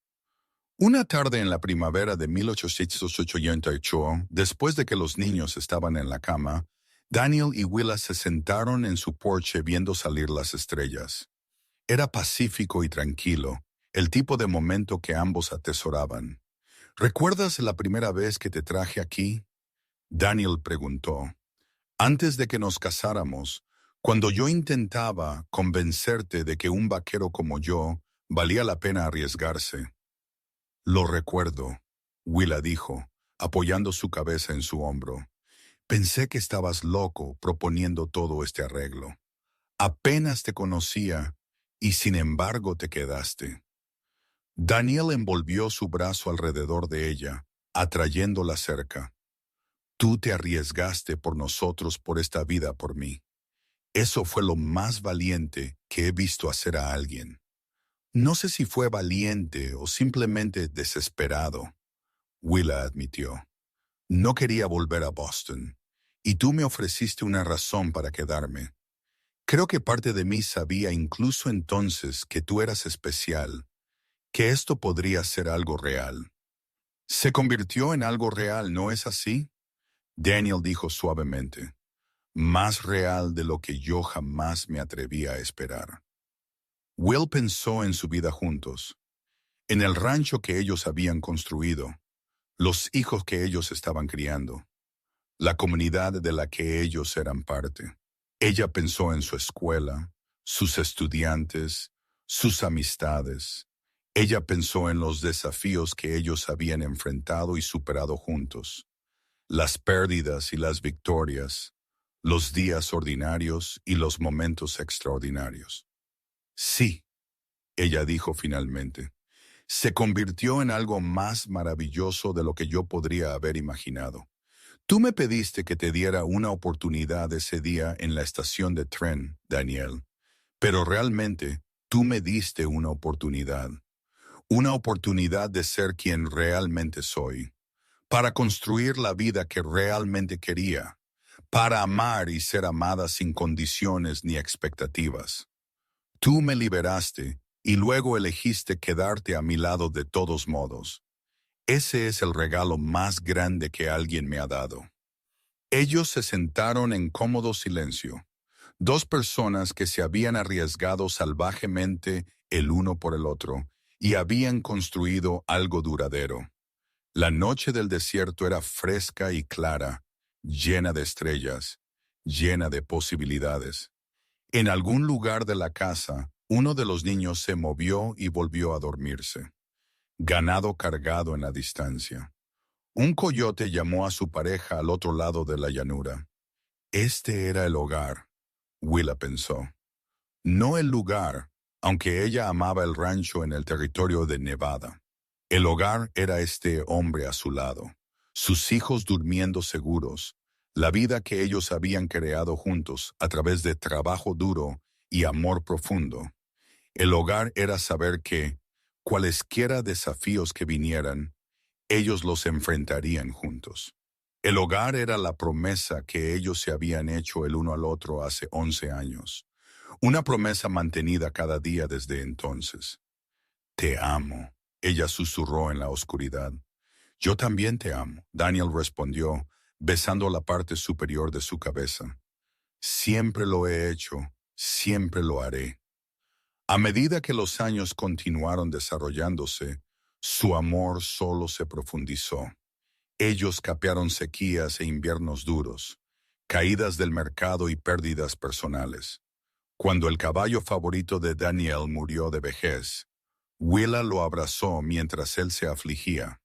Speaker 1: Una tarde en la primavera de 1888, después de que los niños estaban en la cama, Daniel y Willa se sentaron en su porche viendo salir las estrellas. Era pacífico y tranquilo, el tipo de momento que ambos atesoraban. ¿Recuerdas la primera vez que te traje aquí?, Daniel preguntó. Antes de que nos casáramos, cuando yo intentaba convencerte de que un vaquero como yo valía la pena arriesgarse. Lo recuerdo, Willa dijo, apoyando su cabeza en su hombro. Pensé que estabas loco proponiendo todo este arreglo. Apenas te conocía y sin embargo te quedaste. Daniel envolvió su brazo alrededor de ella, atrayéndola cerca. Tú te arriesgaste por nosotros por esta vida por mí. Eso fue lo más valiente que he visto hacer a alguien. No sé si fue valiente o simplemente desesperado, Willa admitió. No quería volver a Boston, y tú me ofreciste una razón para quedarme. Creo que parte de mí sabía incluso entonces que tú eras especial, que esto podría ser algo real. Se convirtió en algo real, ¿no es así?, Daniel dijo suavemente. Más real de lo que yo jamás me atreví a esperar. Will pensó en su vida juntos, en el rancho que ellos habían construido, los hijos que ellos estaban criando, la comunidad de la que ellos eran parte. Ella pensó en su escuela, sus estudiantes, sus amistades. Ella pensó en los desafíos que ellos habían enfrentado y superado juntos, las pérdidas y las victorias, los días ordinarios y los momentos extraordinarios. Sí, ella dijo finalmente, se convirtió en algo más maravilloso de lo que yo podría haber imaginado. Tú me pediste que te diera una oportunidad ese día en la estación de tren, Daniel, pero realmente tú me diste una oportunidad de ser quien realmente soy, para construir la vida que realmente quería, para amar y ser amada sin condiciones ni expectativas. Tú me liberaste y luego elegiste quedarte a mi lado de todos modos. Ese es el regalo más grande que alguien me ha dado. Ellos se sentaron en cómodo silencio, dos personas que se habían arriesgado salvajemente el uno por el otro y habían construido algo duradero. La noche del desierto era fresca y clara, llena de estrellas, llena de posibilidades. En algún lugar de la casa, uno de los niños se movió y volvió a dormirse. Ganado cargado en la distancia. Un coyote llamó a su pareja al otro lado de la llanura. Este era el hogar, Willa pensó. No el lugar, aunque ella amaba el rancho en el territorio de Nevada. El hogar era este hombre a su lado, sus hijos durmiendo seguros, la vida que ellos habían creado juntos a través de trabajo duro y amor profundo. El hogar era saber que, cualesquiera desafíos que vinieran, ellos los enfrentarían juntos. El hogar era la promesa que ellos se habían hecho el uno al otro hace 11 años. Una promesa mantenida cada día desde entonces. Te amo, ella susurró en la oscuridad. Yo también te amo, Daniel respondió, besando la parte superior de su cabeza. Siempre lo he hecho, siempre lo haré. A medida que los años continuaron desarrollándose, su amor solo se profundizó. Ellos capearon sequías e inviernos duros, caídas del mercado y pérdidas personales. Cuando el caballo favorito de Daniel murió de vejez, Willa lo abrazó mientras él se afligía.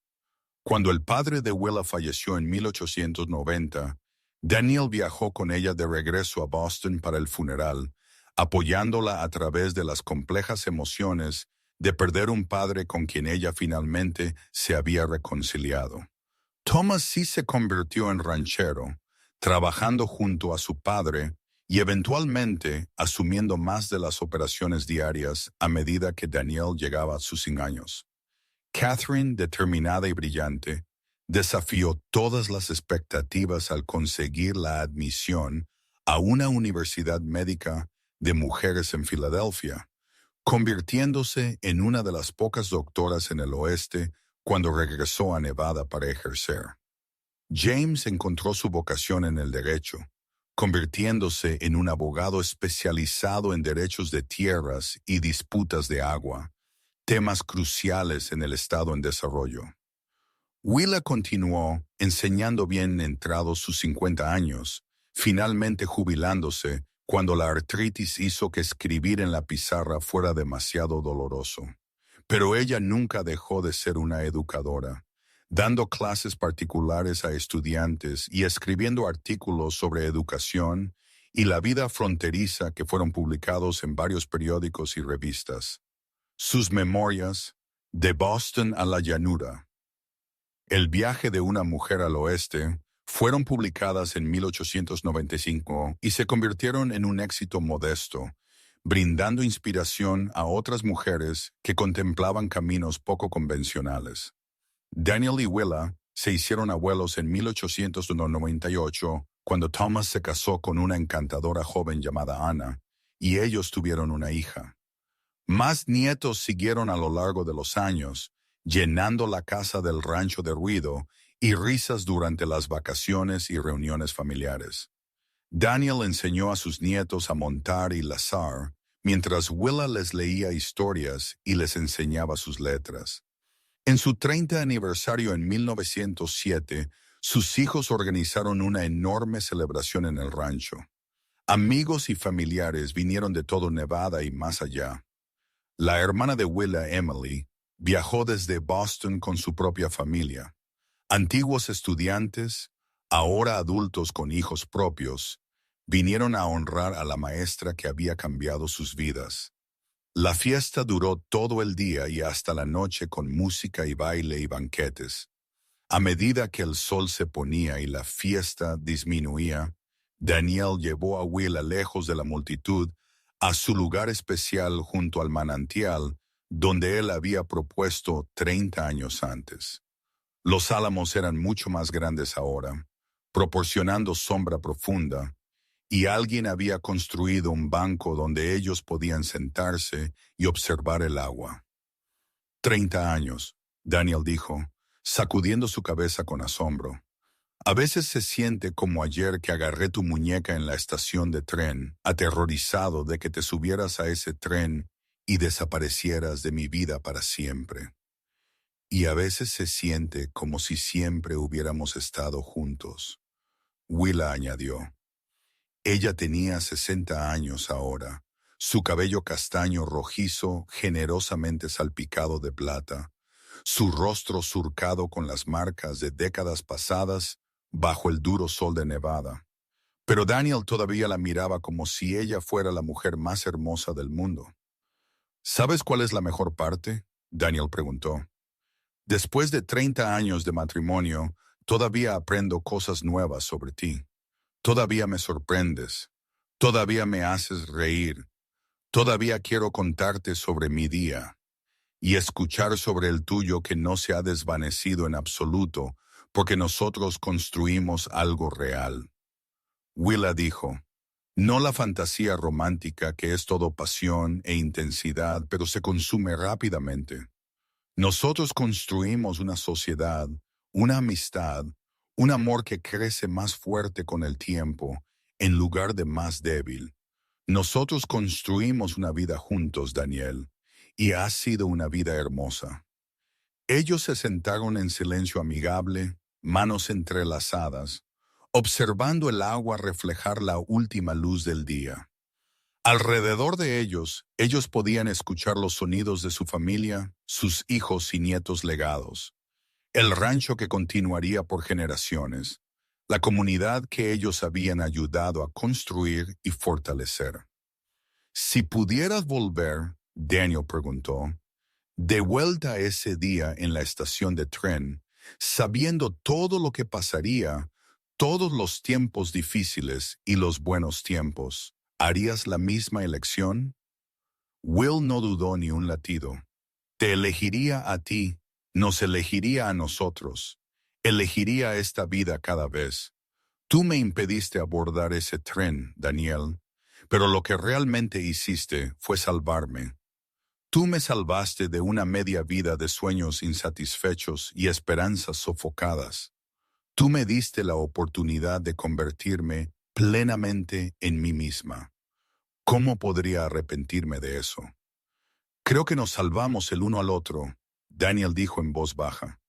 Speaker 1: Cuando el padre de Willa falleció en 1890, Daniel viajó con ella de regreso a Boston para el funeral, apoyándola a través de las complejas emociones de perder un padre con quien ella finalmente se había reconciliado. Thomas sí se convirtió en ranchero, trabajando junto a su padre y eventualmente asumiendo más de las operaciones diarias a medida que Daniel llegaba a sus 100 años. Catherine, determinada y brillante, desafió todas las expectativas al conseguir la admisión a una universidad médica de mujeres en Filadelfia, convirtiéndose en una de las pocas doctoras en el oeste cuando regresó a Nevada para ejercer. James encontró su vocación en el derecho, convirtiéndose en un abogado especializado en derechos de tierras y disputas de agua, temas cruciales en el estado en desarrollo. Willa continuó enseñando bien entrados sus 50 años, finalmente jubilándose cuando la artritis hizo que escribir en la pizarra fuera demasiado doloroso. Pero ella nunca dejó de ser una educadora, dando clases particulares a estudiantes y escribiendo artículos sobre educación y la vida fronteriza que fueron publicados en varios periódicos y revistas. Sus memorias, De Boston a la Llanura, El viaje de una mujer al oeste, fueron publicadas en 1895 y se convirtieron en un éxito modesto, brindando inspiración a otras mujeres que contemplaban caminos poco convencionales. Daniel y Willa se hicieron abuelos en 1898 cuando Thomas se casó con una encantadora joven llamada Anna, y ellos tuvieron una hija. Más nietos siguieron a lo largo de los años, llenando la casa del rancho de ruido y risas durante las vacaciones y reuniones familiares. Daniel enseñó a sus nietos a montar y lazar, mientras Willa les leía historias y les enseñaba sus letras. En su 30 aniversario en 1907, sus hijos organizaron una enorme celebración en el rancho. Amigos y familiares vinieron de todo Nevada y más allá. La hermana de Willa, Emily, viajó desde Boston con su propia familia. Antiguos estudiantes, ahora adultos con hijos propios, vinieron a honrar a la maestra que había cambiado sus vidas. La fiesta duró todo el día y hasta la noche con música y baile y banquetes. A medida que el sol se ponía y la fiesta disminuía, Daniel llevó a Willa lejos de la multitud a su lugar especial junto al manantial donde él había propuesto 30 años antes. Los álamos eran mucho más grandes ahora, proporcionando sombra profunda, y alguien había construido un banco donde ellos podían sentarse y observar el agua. 30 años, Daniel dijo, sacudiendo su cabeza con asombro. A veces se siente como ayer que agarré tu muñeca en la estación de tren, aterrorizado de que te subieras a ese tren y desaparecieras de mi vida para siempre. Y a veces se siente como si siempre hubiéramos estado juntos. Willa añadió. Ella tenía 60 años ahora, su cabello castaño rojizo generosamente salpicado de plata, su rostro surcado con las marcas de décadas pasadas bajo el duro sol de Nevada. Pero Daniel todavía la miraba como si ella fuera la mujer más hermosa del mundo. ¿Sabes cuál es la mejor parte?, Daniel preguntó. Después de 30 años de matrimonio, todavía aprendo cosas nuevas sobre ti. Todavía me sorprendes. Todavía me haces reír. Todavía quiero contarte sobre mi día y escuchar sobre el tuyo que no se ha desvanecido en absoluto porque nosotros construimos algo real. Willa dijo, no la fantasía romántica que es todo pasión e intensidad, pero se consume rápidamente. Nosotros construimos una sociedad, una amistad, un amor que crece más fuerte con el tiempo, en lugar de más débil. Nosotros construimos una vida juntos, Daniel, y ha sido una vida hermosa. Ellos se sentaron en silencio amigable, manos entrelazadas, observando el agua reflejar la última luz del día. Alrededor de ellos podían escuchar los sonidos de su familia, sus hijos y nietos legados, el rancho que continuaría por generaciones, la comunidad que ellos habían ayudado a construir y fortalecer. Si pudieras volver, Daniel preguntó, de vuelta a ese día en la estación de tren, sabiendo todo lo que pasaría, todos los tiempos difíciles y los buenos tiempos, ¿harías la misma elección? Will no dudó ni un latido. Te elegiría a ti, nos elegiría a nosotros. Elegiría esta vida cada vez. Tú me impediste abordar ese tren, Daniel, pero lo que realmente hiciste fue salvarme. Tú me salvaste de una media vida de sueños insatisfechos y esperanzas sofocadas. Tú me diste la oportunidad de convertirme plenamente en mí misma. ¿Cómo podría arrepentirme de eso? Creo que nos salvamos el uno al otro, Daniel dijo en voz baja.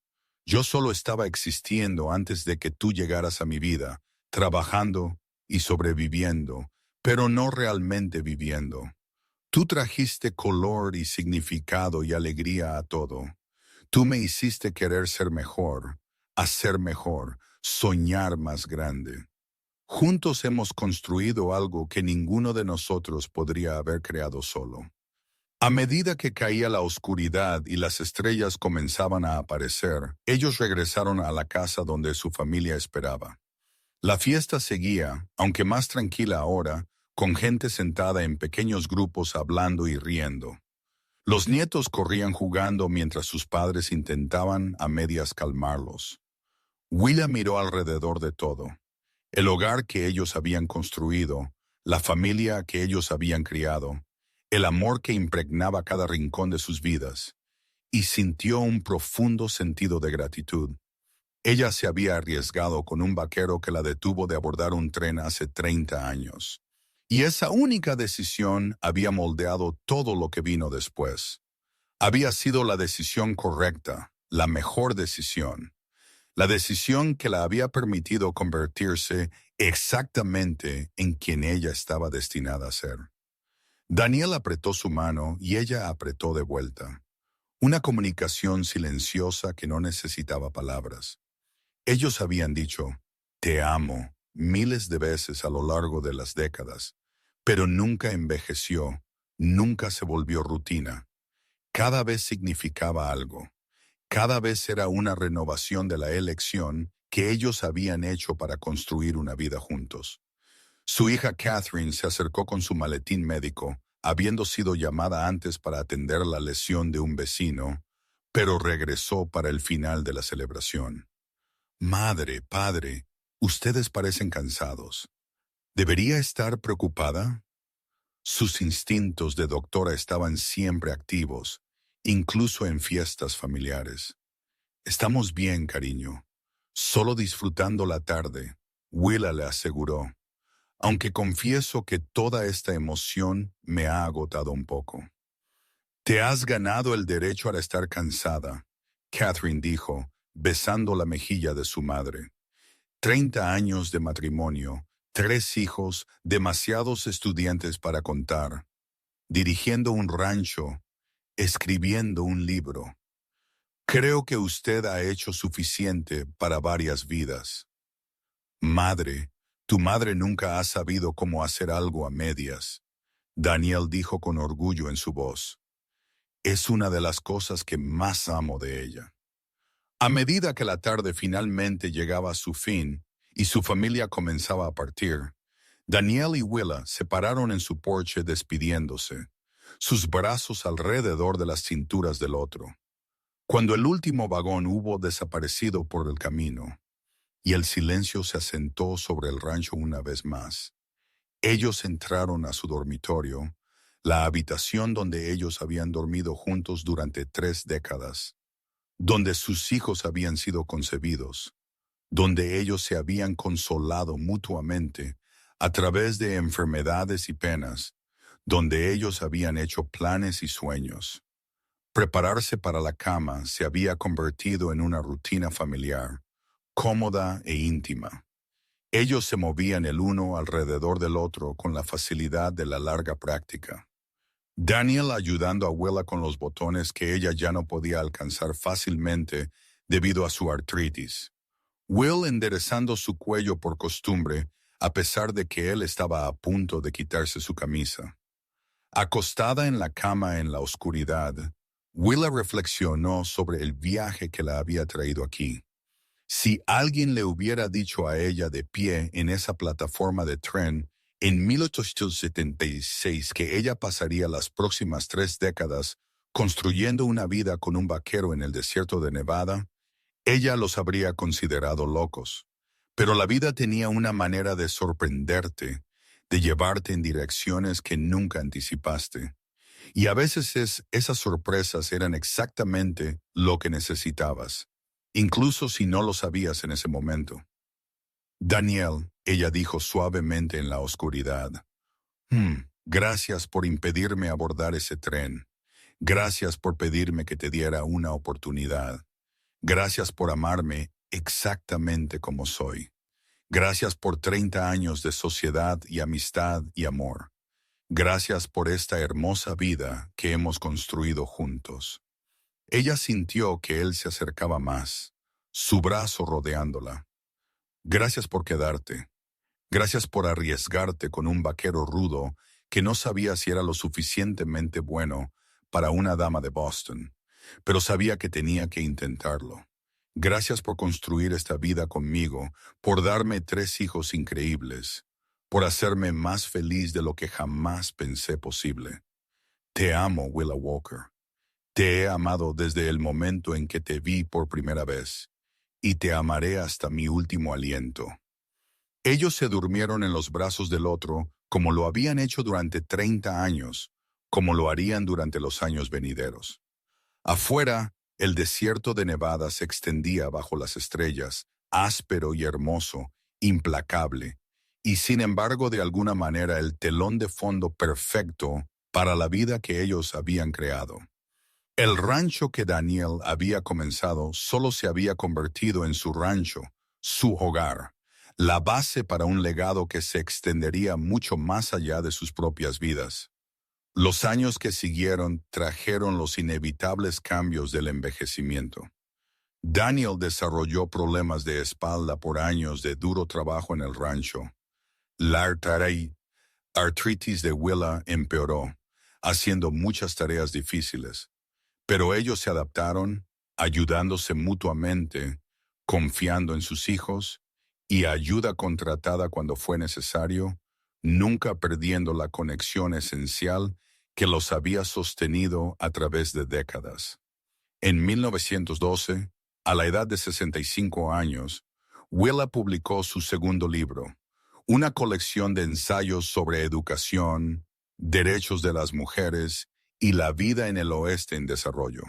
Speaker 1: Yo solo estaba existiendo antes de que tú llegaras a mi vida, trabajando y sobreviviendo, pero no realmente viviendo. Tú trajiste color y significado y alegría a todo. Tú me hiciste querer ser mejor, hacer mejor, soñar más grande. Juntos hemos construido algo que ninguno de nosotros podría haber creado solo. A medida que caía la oscuridad y las estrellas comenzaban a aparecer, ellos regresaron a la casa donde su familia esperaba. La fiesta seguía, aunque más tranquila ahora, con gente sentada en pequeños grupos hablando y riendo. Los nietos corrían jugando mientras sus padres intentaban a medias calmarlos. Willa miró alrededor de todo. El hogar que ellos habían construido, la familia que ellos habían criado, el amor que impregnaba cada rincón de sus vidas, y sintió un profundo sentido de gratitud. Ella se había arriesgado con un vaquero que la detuvo de abordar un tren hace 30 años. Y esa única decisión había moldeado todo lo que vino después. Había sido la decisión correcta, la mejor decisión, la decisión que la había permitido convertirse exactamente en quien ella estaba destinada a ser. Daniel apretó su mano y ella apretó de vuelta. Una comunicación silenciosa que no necesitaba palabras. Ellos habían dicho, te amo, miles de veces a lo largo de las décadas, pero nunca envejeció, nunca se volvió rutina. Cada vez significaba algo. Cada vez era una renovación de la elección que ellos habían hecho para construir una vida juntos. Su hija Catherine se acercó con su maletín médico, habiendo sido llamada antes para atender la lesión de un vecino, pero regresó para el final de la celebración. Madre, padre, ustedes parecen cansados. ¿Debería estar preocupada? Sus instintos de doctora estaban siempre activos, incluso en fiestas familiares. Estamos bien, cariño. Solo disfrutando la tarde, Willa le aseguró, aunque confieso que toda esta emoción me ha agotado un poco. Te has ganado el derecho a estar cansada, Catherine dijo, besando la mejilla de su madre. 30 años de matrimonio, 3 hijos, demasiados estudiantes para contar, dirigiendo un rancho, escribiendo un libro. Creo que usted ha hecho suficiente para varias vidas. Madre, tu madre nunca ha sabido cómo hacer algo a medias, Daniel dijo con orgullo en su voz. Es una de las cosas que más amo de ella. A medida que la tarde finalmente llegaba a su fin y su familia comenzaba a partir, Daniel y Willa se pararon en su porche despidiéndose, sus brazos alrededor de las cinturas del otro. Cuando el último vagón hubo desaparecido por el camino y el silencio se asentó sobre el rancho una vez más, ellos entraron a su dormitorio, la habitación donde ellos habían dormido juntos durante 3 décadas, donde sus hijos habían sido concebidos, donde ellos se habían consolado mutuamente a través de enfermedades y penas, donde ellos habían hecho planes y sueños. Prepararse para la cama se había convertido en una rutina familiar, cómoda e íntima. Ellos se movían el uno alrededor del otro con la facilidad de la larga práctica. Daniel ayudando a Willa con los botones que ella ya no podía alcanzar fácilmente debido a su artritis. Will enderezando su cuello por costumbre, a pesar de que él estaba a punto de quitarse su camisa. Acostada en la cama en la oscuridad, Willa reflexionó sobre el viaje que la había traído aquí. Si alguien le hubiera dicho a ella de pie en esa plataforma de tren en 1876 que ella pasaría las próximas 3 décadas construyendo una vida con un vaquero en el desierto de Nevada, ella los habría considerado locos. Pero la vida tenía una manera de sorprenderte, de llevarte en direcciones que nunca anticipaste. Y a veces esas sorpresas eran exactamente lo que necesitabas, incluso si no lo sabías en ese momento. Daniel, ella dijo suavemente en la oscuridad. Gracias por impedirme abordar ese tren. Gracias por pedirme que te diera una oportunidad. Gracias por amarme exactamente como soy. Gracias por 30 años de sociedad y amistad y amor. Gracias por esta hermosa vida que hemos construido juntos. Ella sintió que él se acercaba más, su brazo rodeándola. Gracias por quedarte. Gracias por arriesgarte con un vaquero rudo que no sabía si era lo suficientemente bueno para una dama de Boston, pero sabía que tenía que intentarlo. Gracias por construir esta vida conmigo, por darme 3 hijos increíbles, por hacerme más feliz de lo que jamás pensé posible. Te amo, Willa Walker. Te he amado desde el momento en que te vi por primera vez, y te amaré hasta mi último aliento. Ellos se durmieron en los brazos del otro, como lo habían hecho durante 30 años, como lo harían durante los años venideros. Afuera, el desierto de Nevada se extendía bajo las estrellas, áspero y hermoso, implacable, y sin embargo de alguna manera el telón de fondo perfecto para la vida que ellos habían creado. El rancho que Daniel había comenzado solo se había convertido en su rancho, su hogar, la base para un legado que se extendería mucho más allá de sus propias vidas. Los años que siguieron trajeron los inevitables cambios del envejecimiento. Daniel desarrolló problemas de espalda por años de duro trabajo en el rancho. La artritis de Willa empeoró, haciendo muchas tareas difíciles. Pero ellos se adaptaron, ayudándose mutuamente, confiando en sus hijos y ayuda contratada cuando fue necesario, nunca perdiendo la conexión esencial que los había sostenido a través de décadas. En 1912, a la edad de 65 años, Willa publicó su segundo libro, una colección de ensayos sobre educación, derechos de las mujeres y la vida en el oeste en desarrollo.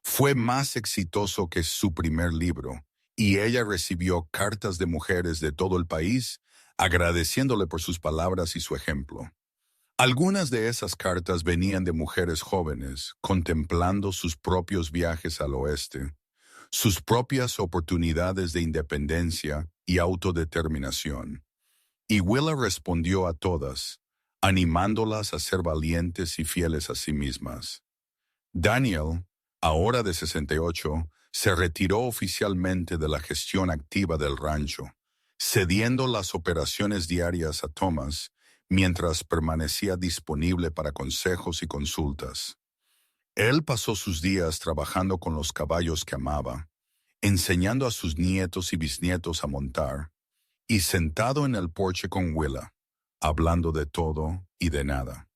Speaker 1: Fue más exitoso que su primer libro, y ella recibió cartas de mujeres de todo el país agradeciéndole por sus palabras y su ejemplo. Algunas de esas cartas venían de mujeres jóvenes contemplando sus propios viajes al oeste, sus propias oportunidades de independencia y autodeterminación. Y Willa respondió a todas, animándolas a ser valientes y fieles a sí mismas. Daniel, ahora de 68, se retiró oficialmente de la gestión activa del rancho, cediendo las operaciones diarias a Thomas mientras permanecía disponible para consejos y consultas. Él pasó sus días trabajando con los caballos que amaba, enseñando a sus nietos y bisnietos a montar, y sentado en el porche con Willa, hablando de todo y de nada.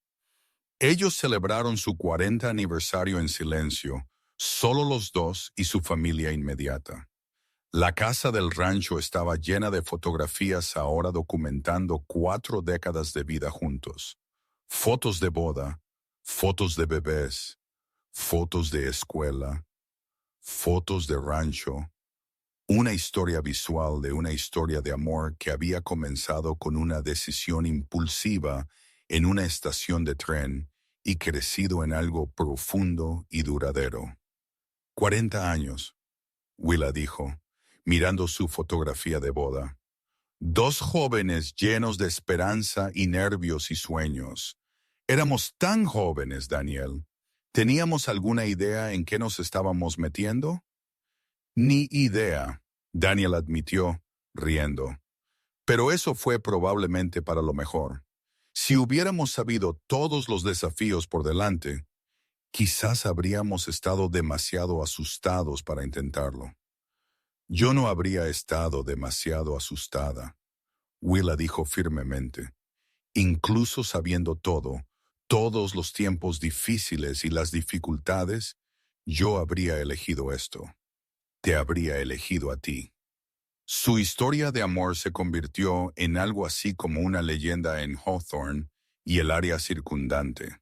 Speaker 1: Ellos celebraron su 40 aniversario en silencio, solo los dos y su familia inmediata. La casa del rancho estaba llena de fotografías ahora documentando 4 décadas de vida juntos. Fotos de boda, fotos de bebés, fotos de escuela, fotos de rancho, una historia visual de una historia de amor que había comenzado con una decisión impulsiva en una estación de tren y crecido en algo profundo y duradero. 40 años, Willa dijo, mirando su fotografía de boda. 2 jóvenes llenos de esperanza y nervios y sueños. Éramos tan jóvenes, Daniel. ¿Teníamos alguna idea en qué nos estábamos metiendo? Ni idea, Daniel admitió, riendo. Pero eso fue probablemente para lo mejor. Si hubiéramos sabido todos los desafíos por delante, quizás habríamos estado demasiado asustados para intentarlo. Yo no habría estado demasiado asustada, Willa dijo firmemente. Incluso sabiendo todo, todos los tiempos difíciles y las dificultades, yo habría elegido esto. Te habría elegido a ti. Su historia de amor se convirtió en algo así como una leyenda en Hawthorne y el área circundante.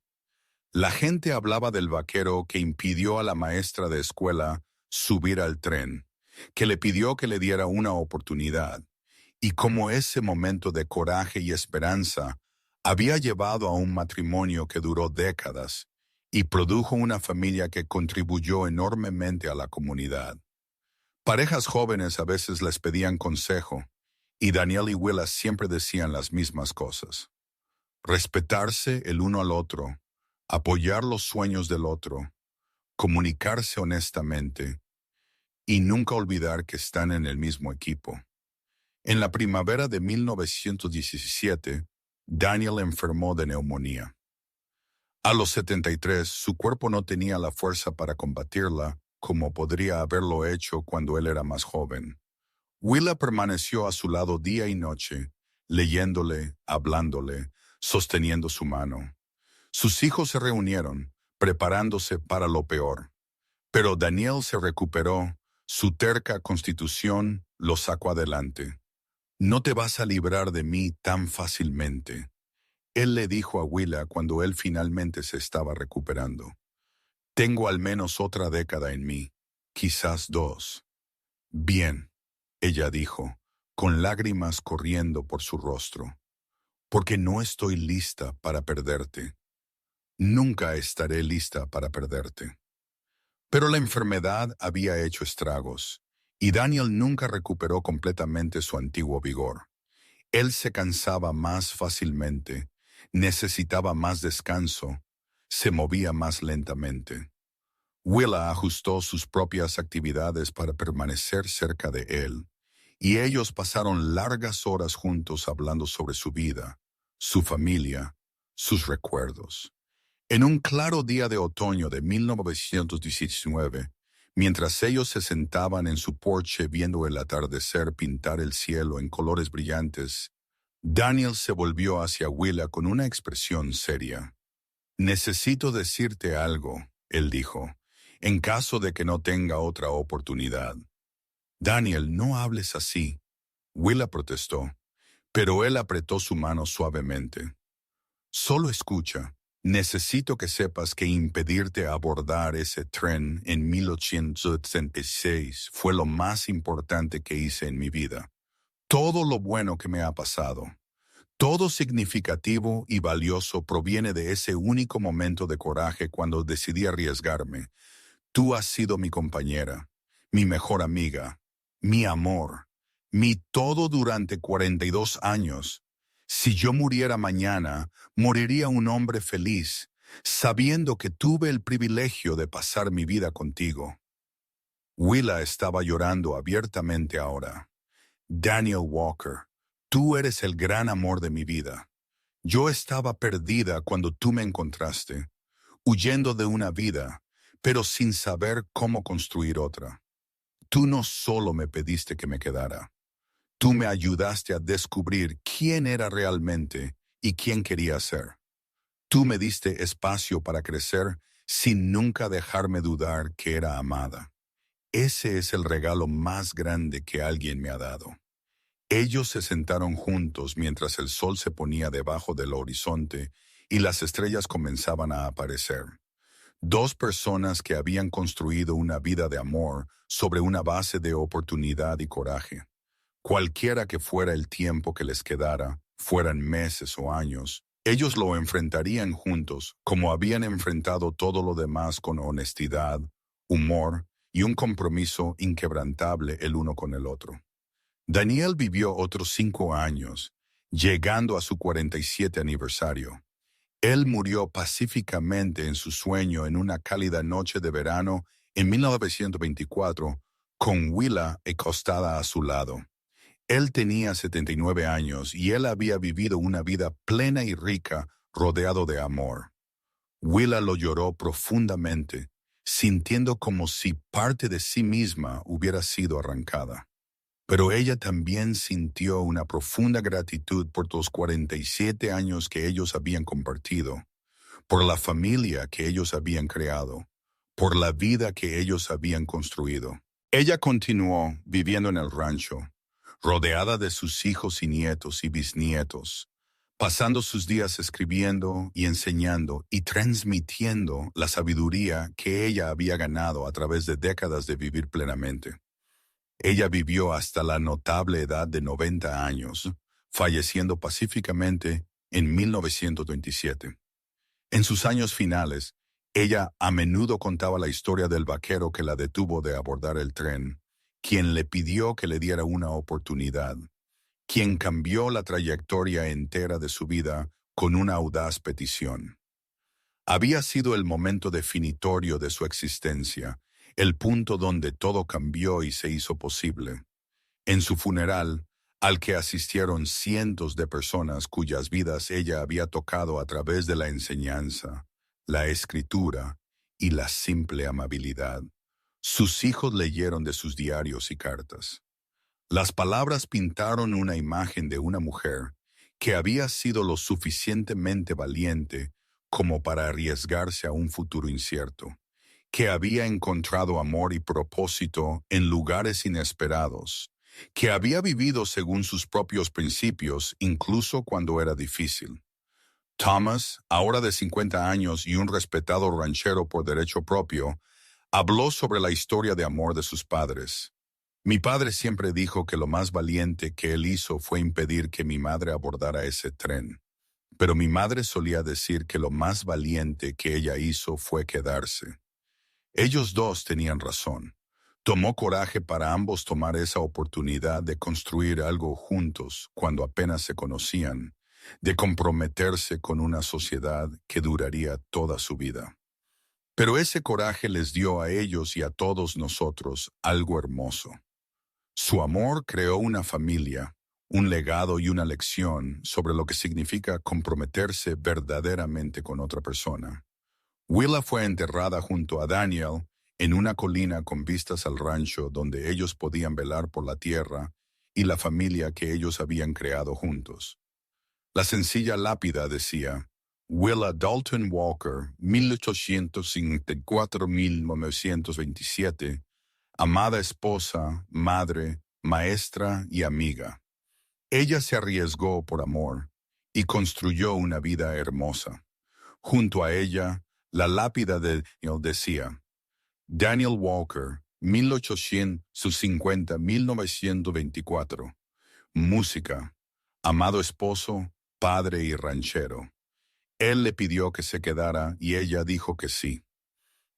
Speaker 1: La gente hablaba del vaquero que impidió a la maestra de escuela subir al tren, que le pidió que le diera una oportunidad, y cómo ese momento de coraje y esperanza había llevado a un matrimonio que duró décadas y produjo una familia que contribuyó enormemente a la comunidad. Parejas jóvenes a veces les pedían consejo, y Daniel y Willa siempre decían las mismas cosas. Respetarse el uno al otro, apoyar los sueños del otro, comunicarse honestamente, y nunca olvidar que están en el mismo equipo. En la primavera de 1917, Daniel enfermó de neumonía. A los 73, su cuerpo no tenía la fuerza para combatirla como podría haberlo hecho cuando él era más joven. Willa permaneció a su lado día y noche, leyéndole, hablándole, sosteniendo su mano. Sus hijos se reunieron, preparándose para lo peor. Pero Daniel se recuperó, su terca constitución lo sacó adelante. No te vas a librar de mí tan fácilmente, él le dijo a Willa cuando él finalmente se estaba recuperando. Tengo al menos otra década en mí, quizás 2. Bien, ella dijo, con lágrimas corriendo por su rostro, porque no estoy lista para perderte. Nunca estaré lista para perderte. Pero la enfermedad había hecho estragos, y Daniel nunca recuperó completamente su antiguo vigor. Él se cansaba más fácilmente, necesitaba más descanso, se movía más lentamente. Willa ajustó sus propias actividades para permanecer cerca de él, y ellos pasaron largas horas juntos hablando sobre su vida, su familia, sus recuerdos. En un claro día de otoño de 1919, mientras ellos se sentaban en su porche viendo el atardecer pintar el cielo en colores brillantes, Daniel se volvió hacia Willa con una expresión seria. «Necesito decirte algo», él dijo, «en caso de que no tenga otra oportunidad». «Daniel, no hables así», Willa protestó, pero él apretó su mano suavemente. «Solo escucha. Necesito que sepas que impedirte abordar ese tren en 1876 fue lo más importante que hice en mi vida. Todo lo bueno que me ha pasado, todo significativo y valioso proviene de ese único momento de coraje cuando decidí arriesgarme. Tú has sido mi compañera, mi mejor amiga, mi amor, mi todo durante 42 años. Si yo muriera mañana, moriría un hombre feliz, sabiendo que tuve el privilegio de pasar mi vida contigo». Willa estaba llorando abiertamente ahora. «Daniel Walker, tú eres el gran amor de mi vida. Yo estaba perdida cuando tú me encontraste, huyendo de una vida, pero sin saber cómo construir otra. Tú no solo me pediste que me quedara, tú me ayudaste a descubrir quién era realmente y quién quería ser. Tú me diste espacio para crecer sin nunca dejarme dudar que era amada. Ese es el regalo más grande que alguien me ha dado». Ellos se sentaron juntos mientras el sol se ponía debajo del horizonte y las estrellas comenzaban a aparecer. Dos personas que habían construido una vida de amor sobre una base de oportunidad y coraje. Cualquiera que fuera el tiempo que les quedara, fueran meses o años, ellos lo enfrentarían juntos como habían enfrentado todo lo demás con honestidad, humor y un compromiso inquebrantable el uno con el otro. Daniel vivió otros 5 años, llegando a su 47 aniversario. Él murió pacíficamente en su sueño en una cálida noche de verano en 1924, con Willa acostada a su lado. Él tenía 79 años y él había vivido una vida plena y rica, rodeado de amor. Willa lo lloró profundamente, sintiendo como si parte de sí misma hubiera sido arrancada. Pero ella también sintió una profunda gratitud por los 47 años que ellos habían compartido, por la familia que ellos habían creado, por la vida que ellos habían construido. Ella continuó viviendo en el rancho, rodeada de sus hijos y nietos y bisnietos, pasando sus días escribiendo y enseñando y transmitiendo la sabiduría que ella había ganado a través de décadas de vivir plenamente. Ella vivió hasta la notable edad de 90 años, falleciendo pacíficamente en 1927. En sus años finales, ella a menudo contaba la historia del vaquero que la detuvo de abordar el tren, quien le pidió que le diera una oportunidad, quien cambió la trayectoria entera de su vida con una audaz petición. Había sido el momento definitorio de su existencia, el punto donde todo cambió y se hizo posible. En su funeral, al que asistieron cientos de personas cuyas vidas ella había tocado a través de la enseñanza, la escritura y la simple amabilidad, sus hijos leyeron de sus diarios y cartas. Las palabras pintaron una imagen de una mujer que había sido lo suficientemente valiente como para arriesgarse a un futuro incierto, que había encontrado amor y propósito en lugares inesperados, que había vivido según sus propios principios incluso cuando era difícil. Thomas, ahora de 50 años y un respetado ranchero por derecho propio, habló sobre la historia de amor de sus padres. «Mi padre siempre dijo que lo más valiente que él hizo fue impedir que mi madre abordara ese tren. Pero mi madre solía decir que lo más valiente que ella hizo fue quedarse. Ellos dos tenían razón. Tomó coraje para ambos tomar esa oportunidad de construir algo juntos cuando apenas se conocían, de comprometerse con una sociedad que duraría toda su vida. Pero ese coraje les dio a ellos y a todos nosotros algo hermoso. Su amor creó una familia, un legado y una lección sobre lo que significa comprometerse verdaderamente con otra persona. Willa fue enterrada junto a Daniel en una colina con vistas al rancho donde ellos podían velar por la tierra y la familia que ellos habían creado juntos. La sencilla lápida decía, Willa Dalton Walker, 1854-1927, amada esposa, madre, maestra y amiga. Ella se arriesgó por amor y construyó una vida hermosa. Junto a ella, la lápida de Daniel decía, Daniel Walker, 1850-1924, música, amado esposo, padre y ranchero. Él le pidió que se quedara y ella dijo que sí.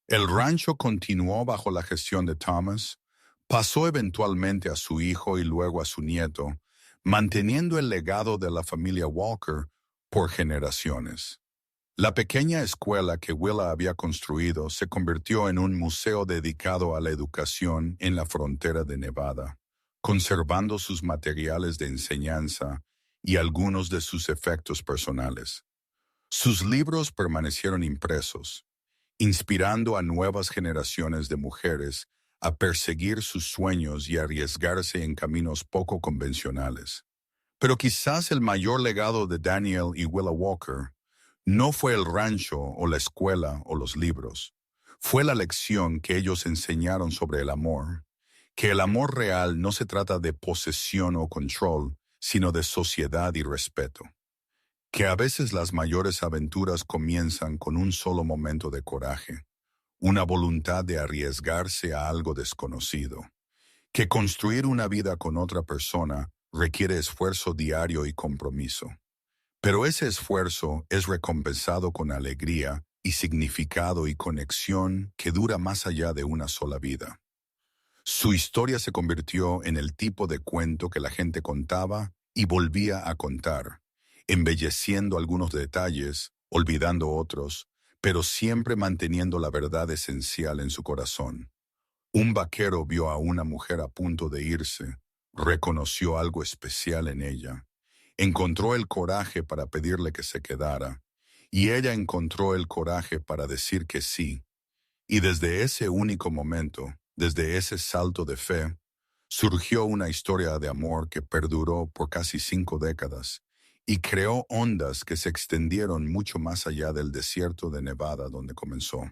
Speaker 1: El rancho continuó bajo la gestión de Thomas, pasó eventualmente a su hijo y luego a su nieto, manteniendo el legado de la familia Walker por generaciones. La pequeña escuela que Willa había construido se convirtió en un museo dedicado a la educación en la frontera de Nevada, conservando sus materiales de enseñanza y algunos de sus efectos personales. Sus libros permanecieron impresos, inspirando a nuevas generaciones de mujeres a perseguir sus sueños y arriesgarse en caminos poco convencionales. Pero quizás el mayor legado de Daniel y Willa Walker no fue el rancho o la escuela o los libros. Fue la lección que ellos enseñaron sobre el amor, que el amor real no se trata de posesión o control, sino de sociedad y respeto. Que a veces las mayores aventuras comienzan con un solo momento de coraje, una voluntad de arriesgarse a algo desconocido. Que construir una vida con otra persona requiere esfuerzo diario y compromiso. Pero ese esfuerzo es recompensado con alegría y significado y conexión que dura más allá de una sola vida. Su historia se convirtió en el tipo de cuento que la gente contaba y volvía a contar, embelleciendo algunos detalles, olvidando otros, pero siempre manteniendo la verdad esencial en su corazón. Un vaquero vio a una mujer a punto de irse, reconoció algo especial en ella, encontró el coraje para pedirle que se quedara, y ella encontró el coraje para decir que sí. Y desde ese único momento, desde ese salto de fe, surgió una historia de amor que perduró por casi 5 décadas y creó ondas que se extendieron mucho más allá del desierto de Nevada donde comenzó.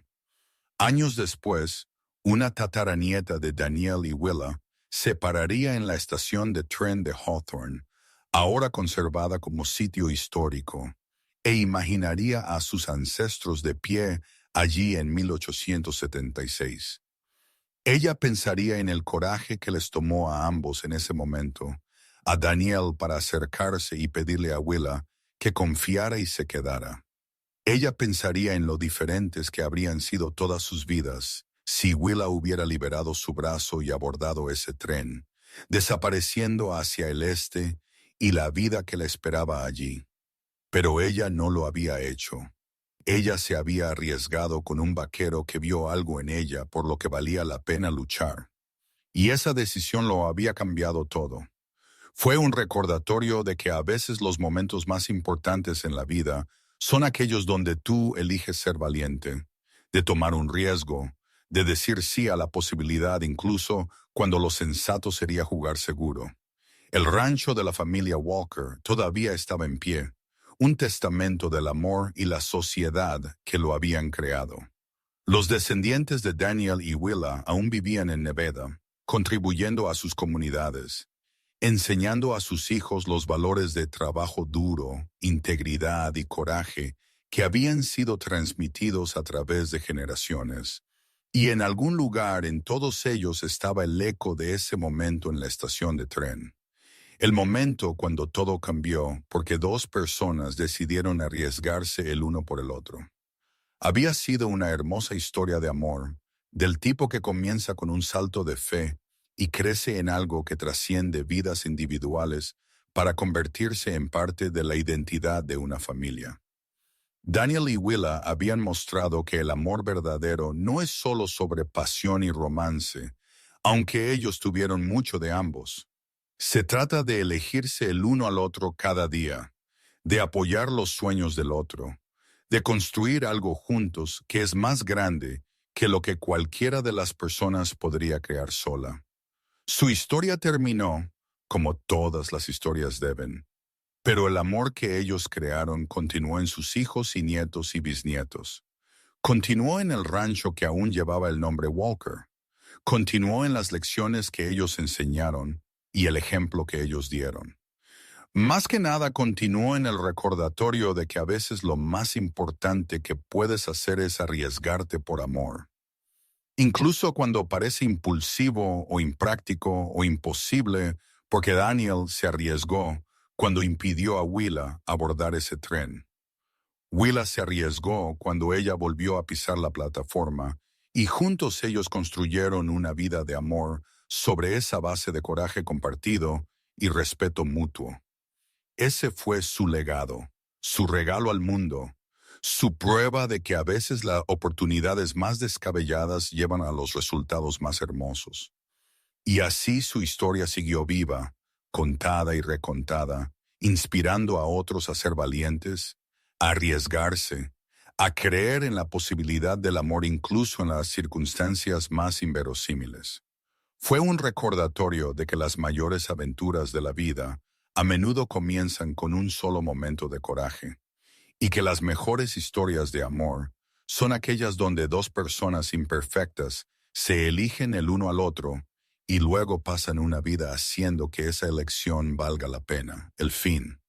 Speaker 1: Años después, una tataranieta de Daniel y Willa se pararía en la estación de tren de Hawthorne, ahora conservada como sitio histórico, e imaginaría a sus ancestros de pie allí en 1876. Ella pensaría en el coraje que les tomó a ambos en ese momento, a Daniel para acercarse y pedirle a Willa que confiara y se quedara. Ella pensaría en lo diferentes que habrían sido todas sus vidas si Willa hubiera liberado su brazo y abordado ese tren, desapareciendo hacia el este y la vida que la esperaba allí. Pero ella no lo había hecho. Ella se había arriesgado con un vaquero que vio algo en ella por lo que valía la pena luchar. Y esa decisión lo había cambiado todo. Fue un recordatorio de que a veces los momentos más importantes en la vida son aquellos donde tú eliges ser valiente, de tomar un riesgo, de decir sí a la posibilidad incluso cuando lo sensato sería jugar seguro. El rancho de la familia Walker todavía estaba en pie, un testamento del amor y la sociedad que lo habían creado. Los descendientes de Daniel y Willa aún vivían en Nevada, contribuyendo a sus comunidades, enseñando a sus hijos los valores de trabajo duro, integridad y coraje que habían sido transmitidos a través de generaciones. Y en algún lugar en todos ellos estaba el eco de ese momento en la estación de tren. El momento cuando todo cambió porque 2 personas decidieron arriesgarse el uno por el otro. Había sido una hermosa historia de amor, del tipo que comienza con un salto de fe y crece en algo que trasciende vidas individuales para convertirse en parte de la identidad de una familia. Daniel y Willa habían mostrado que el amor verdadero no es solo sobre pasión y romance, aunque ellos tuvieron mucho de ambos. Se trata de elegirse el uno al otro cada día, de apoyar los sueños del otro, de construir algo juntos que es más grande que lo que cualquiera de las personas podría crear sola. Su historia terminó, como todas las historias deben, pero el amor que ellos crearon continuó en sus hijos y nietos y bisnietos. Continuó en el rancho que aún llevaba el nombre Walker. Continuó en las lecciones que ellos enseñaron y el ejemplo que ellos dieron. Más que nada continuó en el recordatorio de que a veces lo más importante que puedes hacer es arriesgarte por amor. Incluso cuando parece impulsivo o impráctico o imposible, porque Daniel se arriesgó cuando impidió a Willa abordar ese tren. Willa se arriesgó cuando ella volvió a pisar la plataforma y juntos ellos construyeron una vida de amor sobre esa base de coraje compartido y respeto mutuo. Ese fue su legado, su regalo al mundo, su prueba de que a veces las oportunidades más descabelladas llevan a los resultados más hermosos. Y así su historia siguió viva, contada y recontada, inspirando a otros a ser valientes, a arriesgarse, a creer en la posibilidad del amor incluso en las circunstancias más inverosímiles. Fue un recordatorio de que las mayores aventuras de la vida a menudo comienzan con un solo momento de coraje, y que las mejores historias de amor son aquellas donde dos personas imperfectas se eligen el uno al otro y luego pasan una vida haciendo que esa elección valga la pena. El fin.